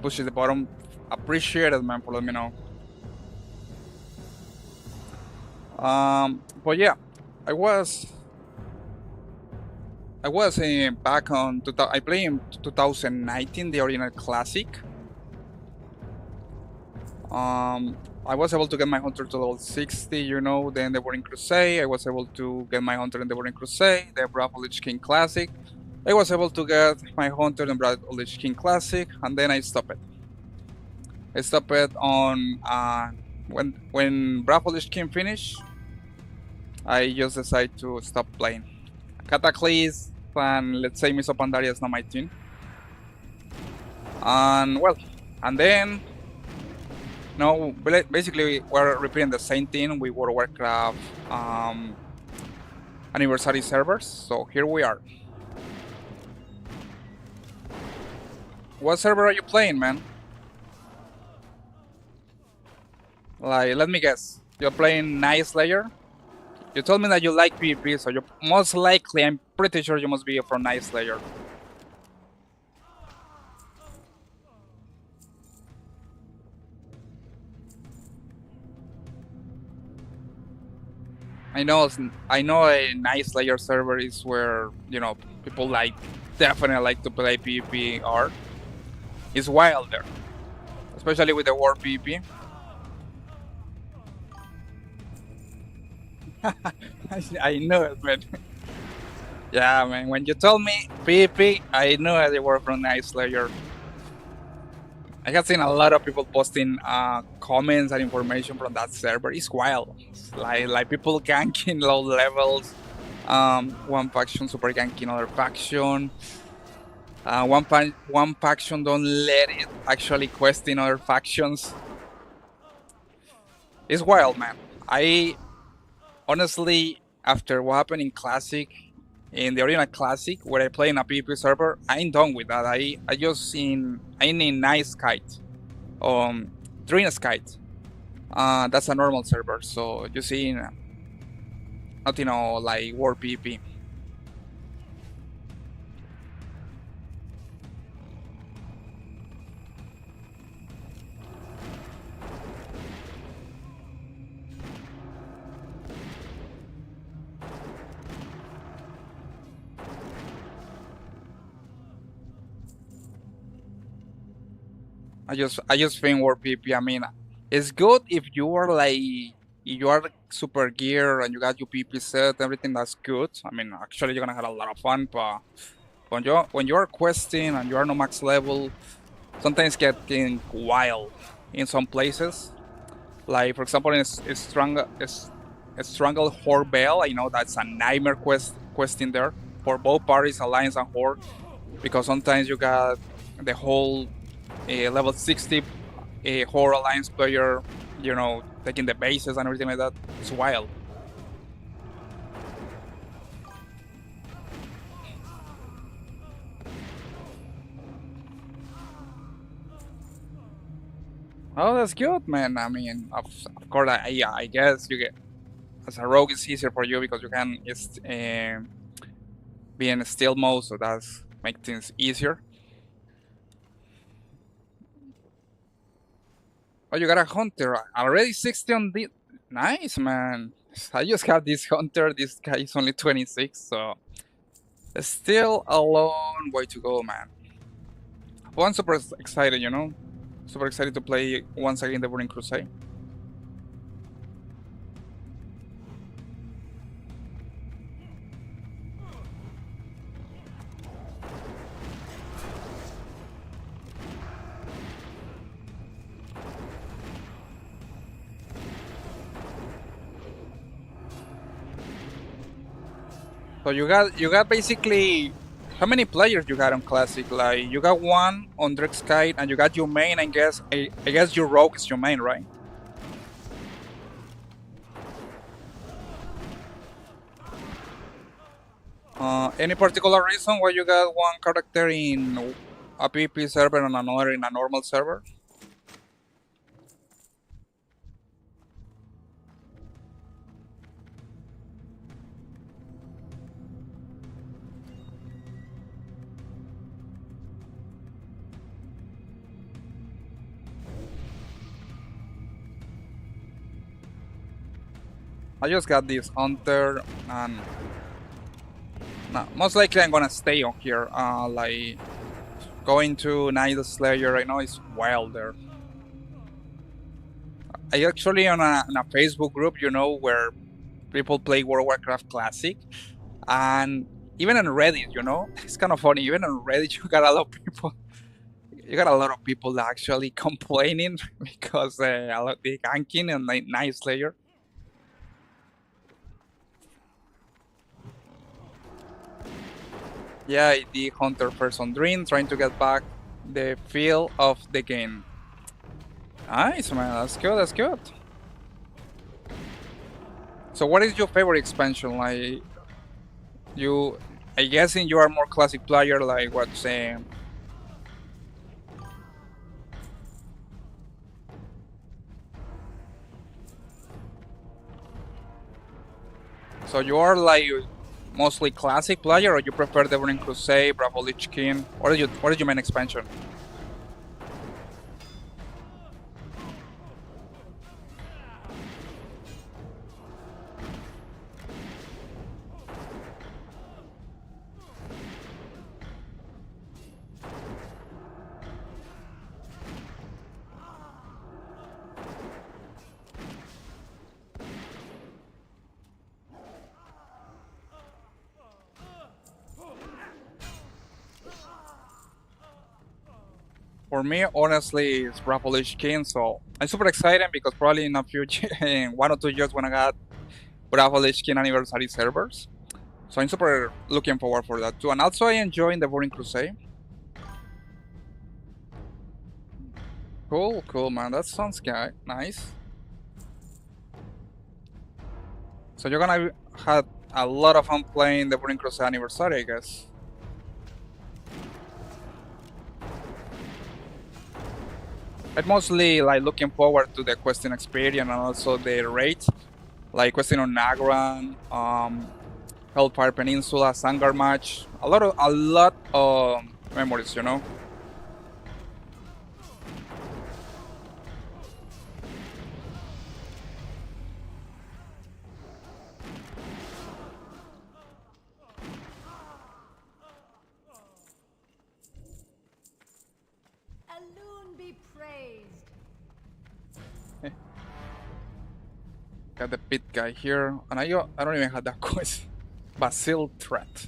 pushed the bottom. Appreciate it, man, for letting me know. But yeah, I was back on. I played in 2019 the original classic. I was able to get my hunter to level 60, you know, then the Burning Crusade. I was able to get my hunter in the Burning Crusade, the Brave Lich King Classic. I was able to get my hunter in Brave Lich King Classic, and then I stopped it. I stopped it on when Brave Lich King finished. I just decided to stop playing. Cataclysm and let's say Miss of Pandaria is not my team. And well, and then no, basically we're repeating the same thing with World of Warcraft anniversary servers. So here we are. What server are you playing, man? Like, let me guess. You're playing Night Slayer? You told me that you like PvP, so you most likely, I'm pretty sure you must be from Night Slayer. I know a Night Slayer server is where, people like definitely like to play PvP art. It's wild there, especially with the war PvP. I know it, man. Yeah, man. When you told me PvP, I knew they were from Night Slayer. I have seen a lot of people posting comments and information from that server. It's wild. It's like people ganking low levels. One faction super ganking other faction. One faction don't let it actually question other factions. It's wild, man. I honestly, after what happened in Classic, in the original Classic, where I play in a PvP server, I'm done with that. I'm in Nice Kite, Dream Kite. That's a normal server, so you see, not like War PvP. I just think War PvP. I mean, it's good if you are super gear and you got your PvP set, everything that's good. I mean, actually you're gonna have a lot of fun, but when you're questing and you are no max level, sometimes getting wild in some places. Like for example, in Strangle Horde Bell, I know that's a nightmare quest in there for both parties, Alliance and Horde, because sometimes you got the whole level 60 Horde Alliance player, taking the bases and everything like that. It's wild. Oh, that's good, man. I mean, of course, I guess you get as a rogue it's easier for you because you can just be in stealth mode, so that's make things easier. Oh, you got a hunter already 60 on the. Nice, man. I just got this hunter. This guy is only 26, so it's still a long way to go, man. Well, I'm super excited, super excited to play once again the Burning Crusade. So you got basically how many players you got on Classic? Like you got one on Drexkite and you got your main. I guess your rogue is your main, right? Any particular reason why you got one character in a PvP server and another in a normal server? I just got this hunter and most likely I'm gonna stay on here. Like going to Night Slayer, I know it's wild there. I actually on a Facebook group, where people play World of Warcraft Classic, and even on Reddit, it's kind of funny. Even on Reddit, you got a lot of people. You got a lot of people actually complaining because a lot the ganking and Night Slayer. Yeah, the Hunter first on Dream, trying to get back. the feel of the game. Nice, man. That's good. That's good. So, what is your favorite expansion? Like, you, I guessing you are more classic player. Like, what saying? So you are like mostly classic player, or you prefer the Burning Crusade, Bravo Lich King? What is your main expansion? For me, honestly, it's Bravo Lich King. So I'm super excited because probably in a future, in 1 or 2 years, when I got Bravo Lich King anniversary servers. So I'm super looking forward for that too. And also I enjoy the Burning Crusade. Cool, cool, man. That sounds nice. So you're gonna have a lot of fun playing the Burning Crusade anniversary, I guess. I'm mostly like looking forward to the questing experience and also the raids, like questing on Nagran, Hellfire Peninsula, Sangar match. A lot of memories, you know. Alone be praised. Got the pit guy here, and I don't even have that quest. Basil threat.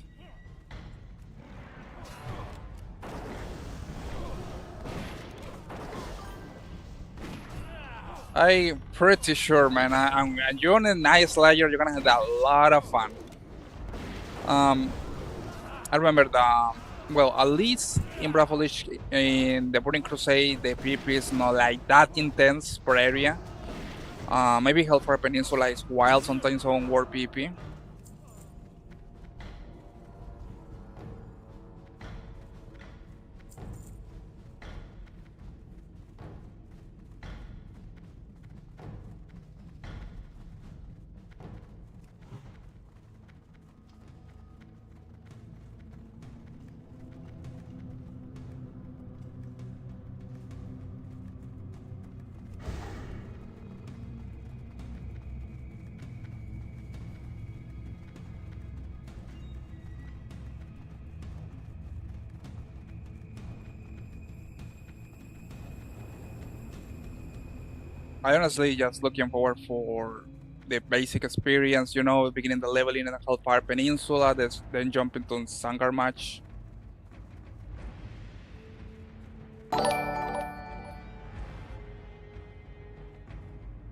I'm pretty sure, man. And you're on a nice layer, you're gonna have a lot of fun. I remember well, at least in Bravo Lich, in the Burning Crusade, the PvP is not like that intense per area. Maybe Hellfire Peninsula is wild sometimes on War PvP. I honestly just looking forward for the basic experience, you know, beginning the leveling in the Hellfire Peninsula, then jumping to Sangar match.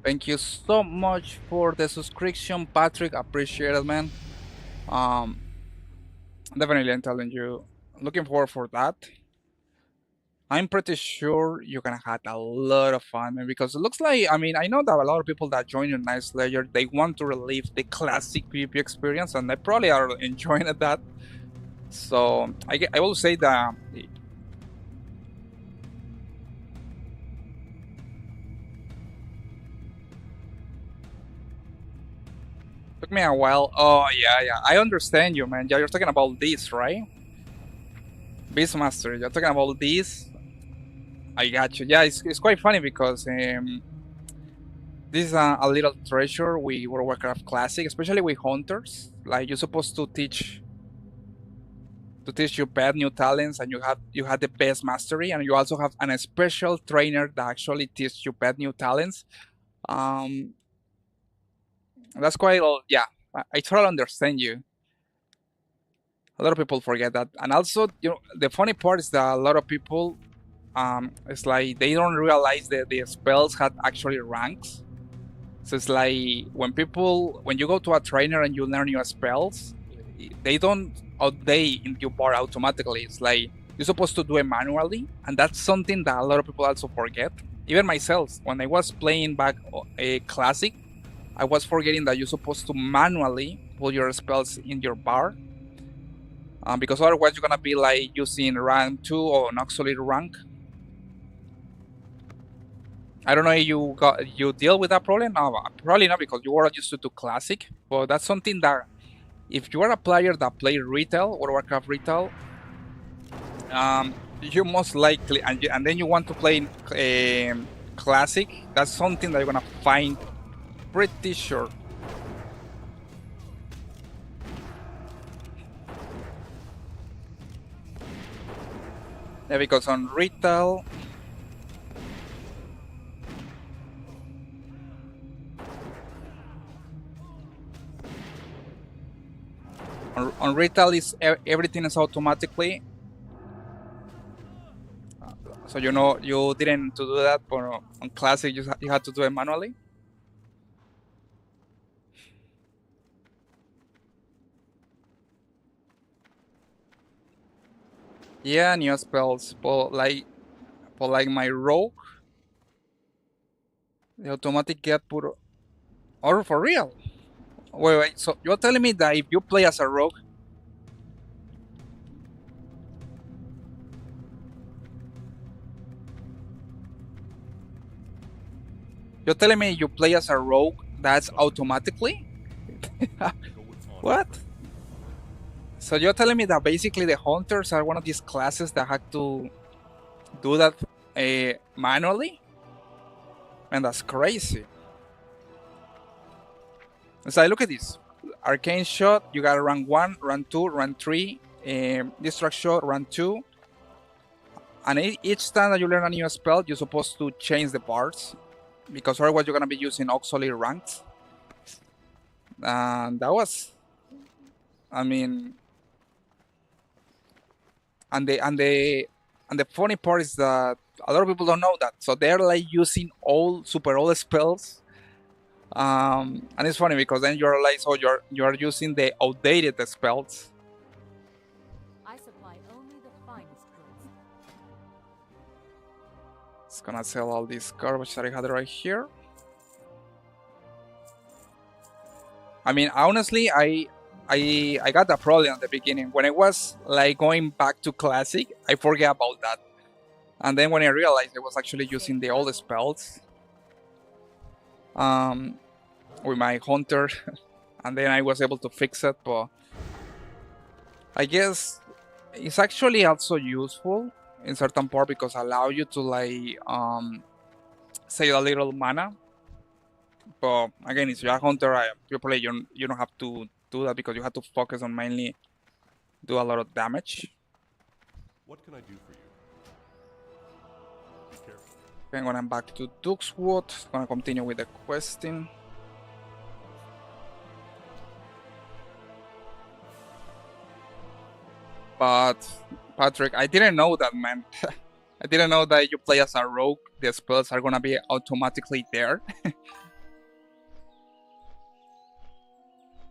Thank you so much for the subscription, Patrick. Appreciate it, man. Um, Definitely, I'm telling you, looking forward for that. I'm pretty sure you're gonna have a lot of fun, man, because it looks like, I mean, I know that a lot of people that join your Nice Layer, they want to relive the classic PvP experience, and they probably are enjoying that. So I will say that took me a while. Oh yeah, yeah, I understand you, man. Yeah, you're talking about this, right? Beastmaster, you're talking about this. I got you. Yeah, it's quite funny because this is a little treasure with World of Warcraft Classic, especially with hunters. Like you're supposed to teach your pet new talents, and you have the best mastery, and you also have a special trainer that actually teaches your pet new talents. Um, that's quite yeah. I totally understand you. A lot of people forget that, and also the funny part is that a lot of people it's like they don't realize that the spells had actually ranks. So it's like when you go to a trainer and you learn your spells, they don't update in your bar automatically. It's like you're supposed to do it manually, and that's something that a lot of people also forget. Even myself, when I was playing back a classic, I was forgetting that you're supposed to manually put your spells in your bar, because otherwise you're gonna be like using rank 2 or an auxiliary rank. I don't know if you deal with that problem. No, probably not, because you were used to do classic. But that's something that if you are a player that play retail or Warcraft retail, you most likely, and then you want to play classic, that's something that you're gonna find pretty sure. Yeah, because on retail, on retail is everything is automatically. So you know you didn't to do that, but on classic you had to do it manually. Yeah, new spells, but like my rogue, the automatic get put. Or for real? Wait. So you're telling me that if you play as a rogue, you're telling me you play as a rogue, that's automatically? What? So you're telling me that basically the hunters are one of these classes that had to do that manually? And that's crazy. So look at this. Arcane shot, you got rank 1, rank 2, rank 3, distract shot, rank 2. And each time that you learn a new spell, you're supposed to change the parts, because otherwise you're gonna be using auxiliary ranks. And that was, I mean, and the funny part is that a lot of people don't know that. So they're like using super old spells. And it's funny because then you realize, oh, you're using the outdated spells. I supply only the finest goods. It's gonna sell all this garbage that I had right here. I mean, honestly, I got that problem at the beginning. When I was like going back to classic, I forget about that. And then when I realized I was actually using the old spells with my hunter, and then I was able to fix it. But I guess it's actually also useful in certain part because allow you to like save a little mana. But again, if you're a hunter, you probably you don't have to do that because you have to focus on mainly do a lot of damage. What can I do for you? Be careful. Okay, when I'm back to Duxwood, gonna continue with the questing. But Patrick, I didn't know that, man. I didn't know that you play as a rogue, the spells are gonna be automatically there.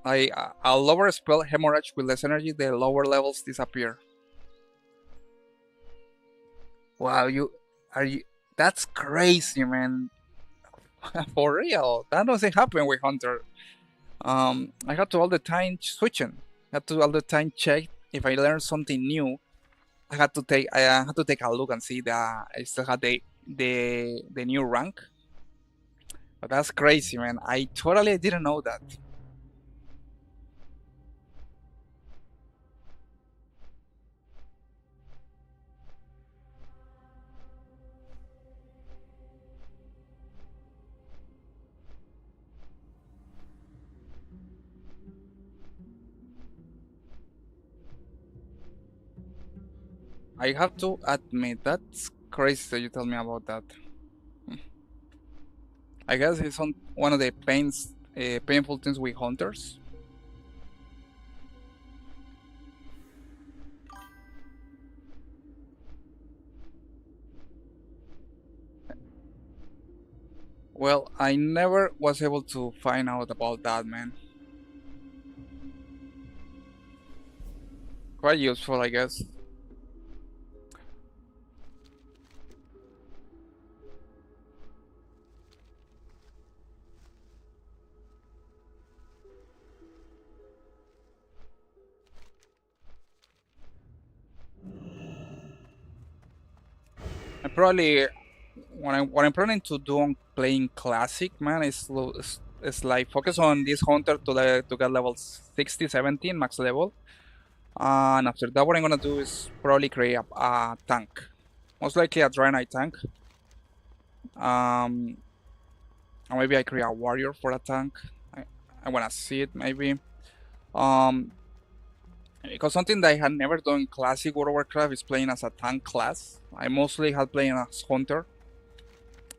A lower spell hemorrhage with less energy, the lower levels disappear. Wow, you? That's crazy, man. For real, that doesn't happen with Hunter. I had to all the time switching. I had to all the time check if I learned something new. I had to take a look and see that I still had the new rank. But that's crazy, man. I totally didn't know that. I have to admit that's crazy that you tell me about that. I guess it's one of the painful things with hunters. Well, I never was able to find out about that, man. Quite useful, I guess. Probably what I'm planning to do on playing classic, man, is like focus on this hunter to get level 60, 17 max level. And after that, what I'm gonna do is probably create a tank, most likely a Draenei tank. Um, or maybe I create a warrior for a tank. I wanna see it maybe. Um, because something that I had never done in classic World of Warcraft is playing as a tank class. I mostly had playing as hunter.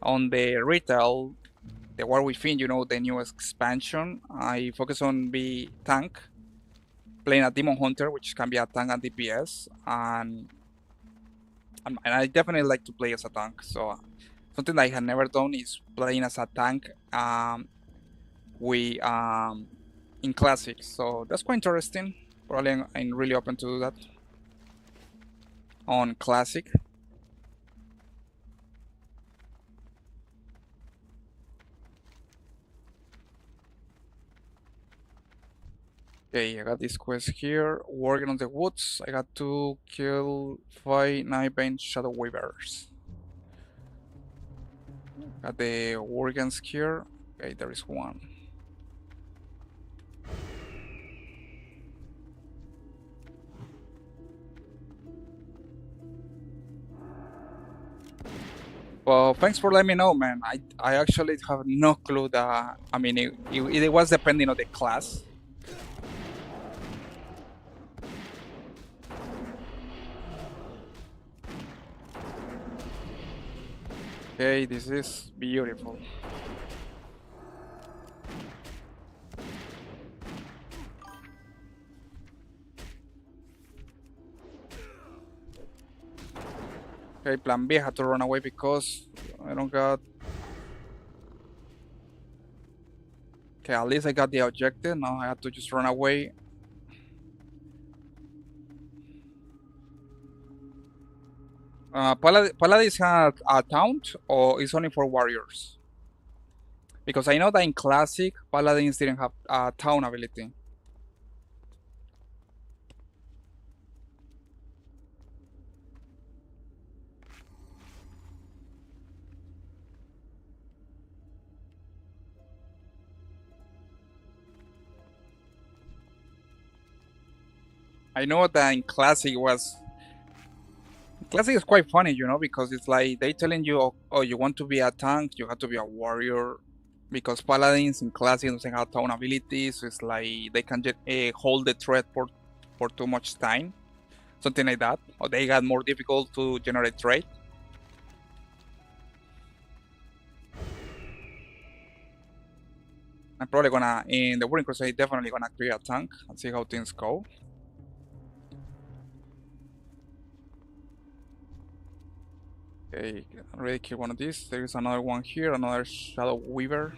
On the retail, the War Within, the newest expansion, I focus on be tank, playing a demon hunter, which can be a tank and DPS, and I definitely like to play as a tank. So something that I had never done is playing as a tank. We in classic, so that's quite interesting. Probably I'm really open to do that on classic. Okay, I got this quest here. Working on the woods. I got to kill 5 Nightbane Shadow Weavers. Got the organs here. Okay, there is one. Well, thanks for letting me know, man. I actually have no clue that. I mean, it was depending on the class. Okay, this is beautiful. Okay, plan B, I had to run away because I don't got... Okay, at least I got the objective. Now I have to just run away. Paladins have a taunt, or is only for warriors? Because I know that in Classic, Paladins didn't have a taunt ability. I know that in Classic was... Classic is quite funny, because it's like they telling you, oh, you want to be a tank, you have to be a warrior. Because Paladins in Classic doesn't have taunt abilities, so it's like they can just hold the threat for too much time. Something like that. Or they got more difficult to generate trade. I'm probably gonna, in the Burning Crusade, definitely gonna create a tank and see how things go. Okay, already killed one of these. There is another one here, another Shadow Weaver.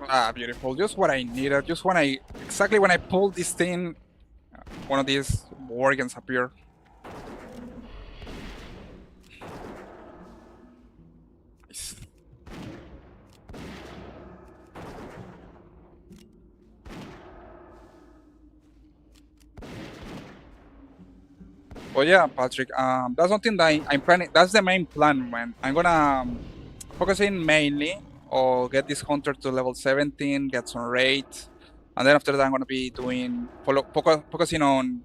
Ah, beautiful. Just what I needed. Just exactly when I pulled this thing, one of these organs appear. Nice. Oh yeah, Patrick. That's something that I'm planning. That's the main plan, man. I'm gonna focus in mainly or get this hunter to level 17, get some raid, and then after that I'm gonna be doing focusing on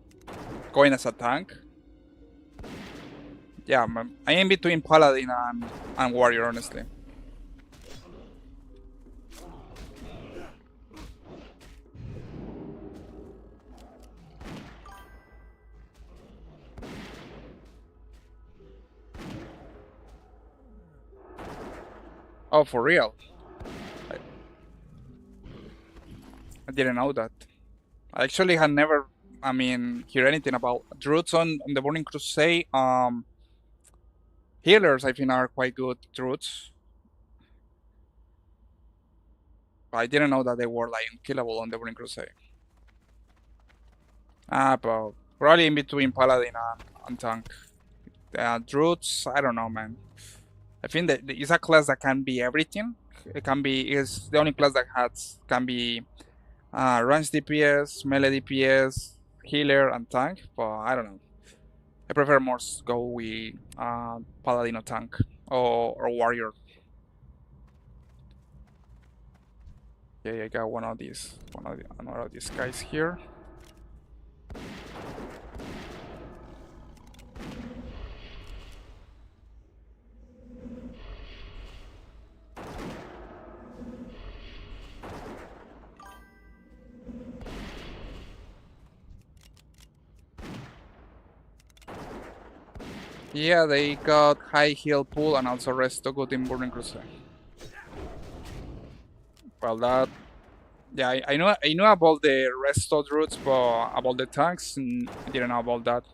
going as a tank. Yeah, I am between paladin and warrior, honestly. Oh, for real? I didn't know that. I actually had never, hear anything about druids on the Burning Crusade. Healers, I think, are quite good druids. But I didn't know that they were like unkillable on the Burning Crusade. But probably in between paladin and tank. Druids, I don't know, man. I think that it's a class that can be everything. It can be is the only class that has can be range DPS, melee DPS, healer, and tank. But I don't know. I prefer more go with paladin or tank or warrior. Yeah, I got another of these guys here. Yeah, they got high heal pool and also resto good in Burning Crusade. Well, that yeah, I knew about the resto routes, but about the tanks, I didn't know about that.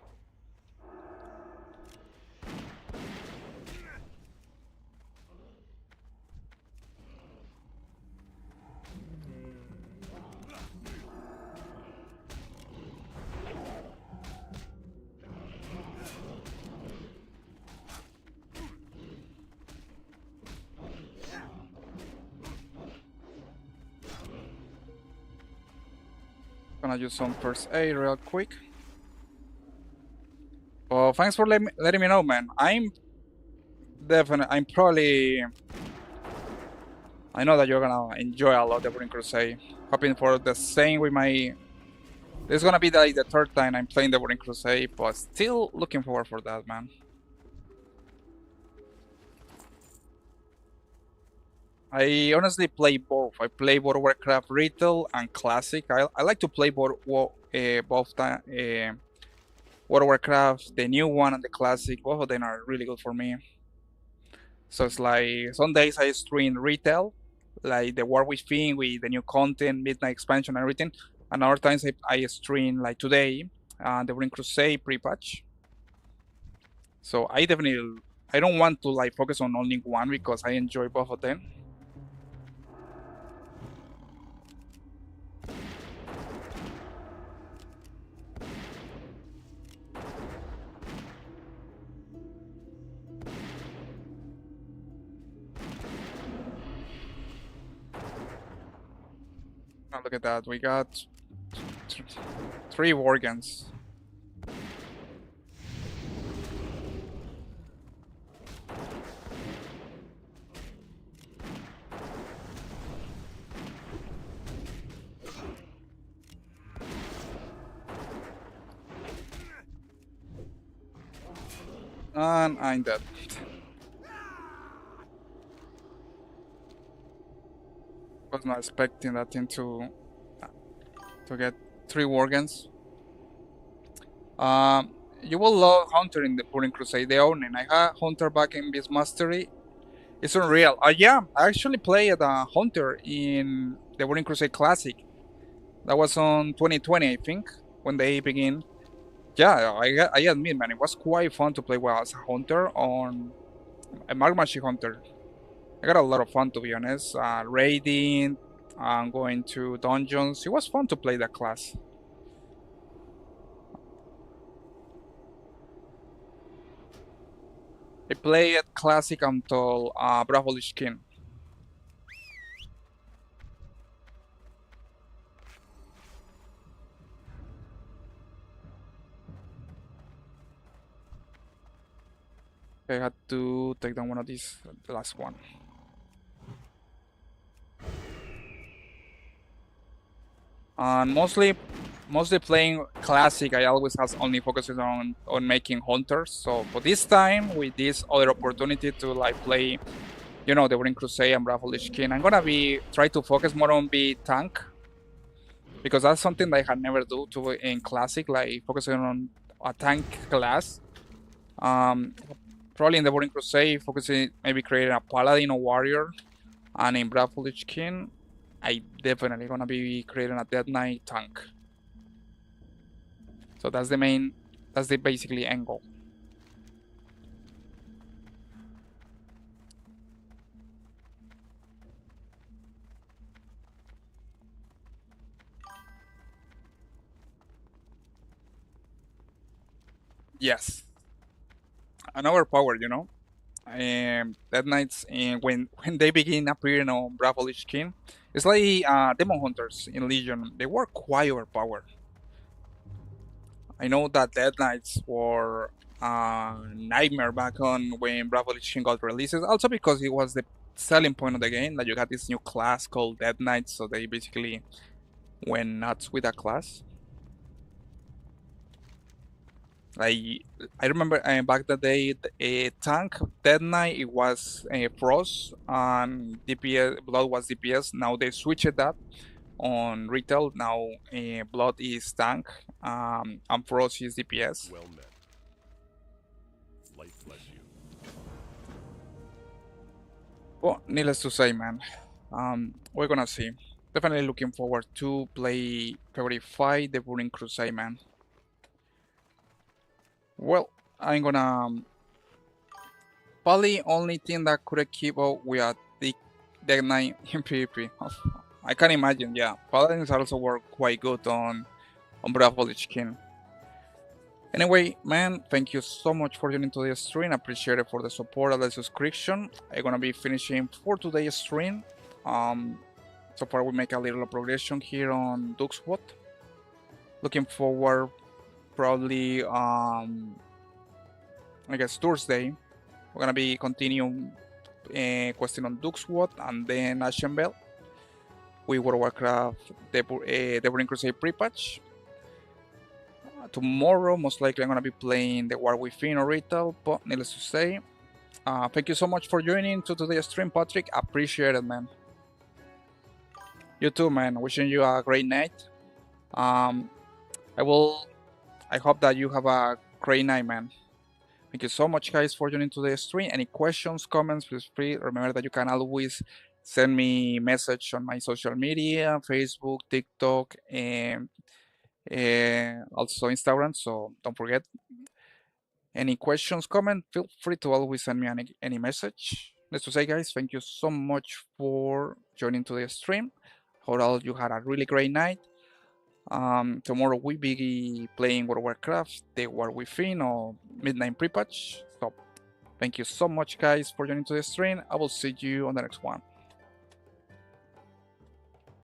Gonna use some first aid real quick. Well, thanks for letting me know, man. I'm probably. I know that you're gonna enjoy a lot the Burning Crusade. Hoping for the same with my. This is gonna be like the third time I'm playing the Burning Crusade, but still looking forward for that, man. I honestly play both. I play World of Warcraft Retail and Classic. I like to play both World of Warcraft, the new one and the Classic. Both of them are really good for me. So it's like some days I stream Retail, like the War Within with the new content, Midnight Expansion, and everything. And other times I stream like today, the Burning Crusade pre-patch. So I don't want to like focus on only one because I enjoy both of them. Oh, look at that. We got three Worgens. And I'm dead. Was not expecting that thing to get three Worgens. You will love Hunter in the Burning Crusade. They own it. I had Hunter back in Beast Mastery. It's unreal. Yeah, I actually played Hunter in the Burning Crusade Classic. That was on 2020, I think, when they begin. Yeah, I admit, man, it was quite fun to play as a Hunter on a Magmashi Hunter. I got a lot of fun, to be honest. Raiding, going to dungeons. It was fun to play that class. I played Classic until Bravo Lich King. I had to take down one of these, the last one. And mostly playing Classic, I always has only focuses on making hunters. So for this time, with this other opportunity to like play, the Burning Crusade and Bravo Lich King, I'm gonna try to focus more on be tank, because that's something that I had never do to in Classic, like focusing on a tank class. Probably in the Burning Crusade, focusing maybe creating a paladin or warrior, and in Bravo Lich King, I definitely gonna be creating a Dead Knight tank. So that's the basically end goal. Yes. And overpowered, Dead Knights, and when they begin appearing on Bravo Lich King, it's like Demon Hunters in Legion. They were quite overpowered. I know that Dead Knights were a nightmare back on when Bravo Lich King got released. Also because it was the selling point of the game that you got this new class called Dead Knights, so they basically went nuts with that class. I I remember back the day a tank Dead Knight it was Frost and DPS Blood was DPS. Now they switched that on retail. Now Blood is tank and Frost is DPS. Well met. Light bless you. Well, needless to say, man, we're gonna see. Definitely looking forward to play February 5, the Burning Crusade, man. Well, I'm gonna probably only thing that could keep up with a thick Deck Knight in PvP. I can imagine, yeah. Paladins also work quite good on Bravo Lich King. Anyway, man, thank you so much for joining today's stream. Appreciate it for the support and the subscription. I'm gonna be finishing for today's stream. So far we make a little progression here on Duxwood. Looking forward, probably I guess Thursday. We're gonna be continuing questing on Duxwood and then Ashenvale. We World of Warcraft the Burning Crusade pre-patch. Tomorrow, most likely, I'm gonna be playing the War Within or Retail, but needless to say, thank you so much for joining to today's stream, Patrick. Appreciate it, man. You too, man. Wishing you a great night. Um, I hope that you have a great night, man. Thank you so much, guys, for joining today's stream. Any questions, comments, please free. Remember that you can always send me message on my social media, Facebook, TikTok, and also Instagram. So don't forget. Any questions, comment, feel free to always send me any message. Let's to say, guys, thank you so much for joining today's stream. Hope all you had a really great night. Tomorrow we be playing World of Warcraft, the War Within or Midnight Pre-patch. So thank you so much, guys, for joining today's stream. I will see you on the next one.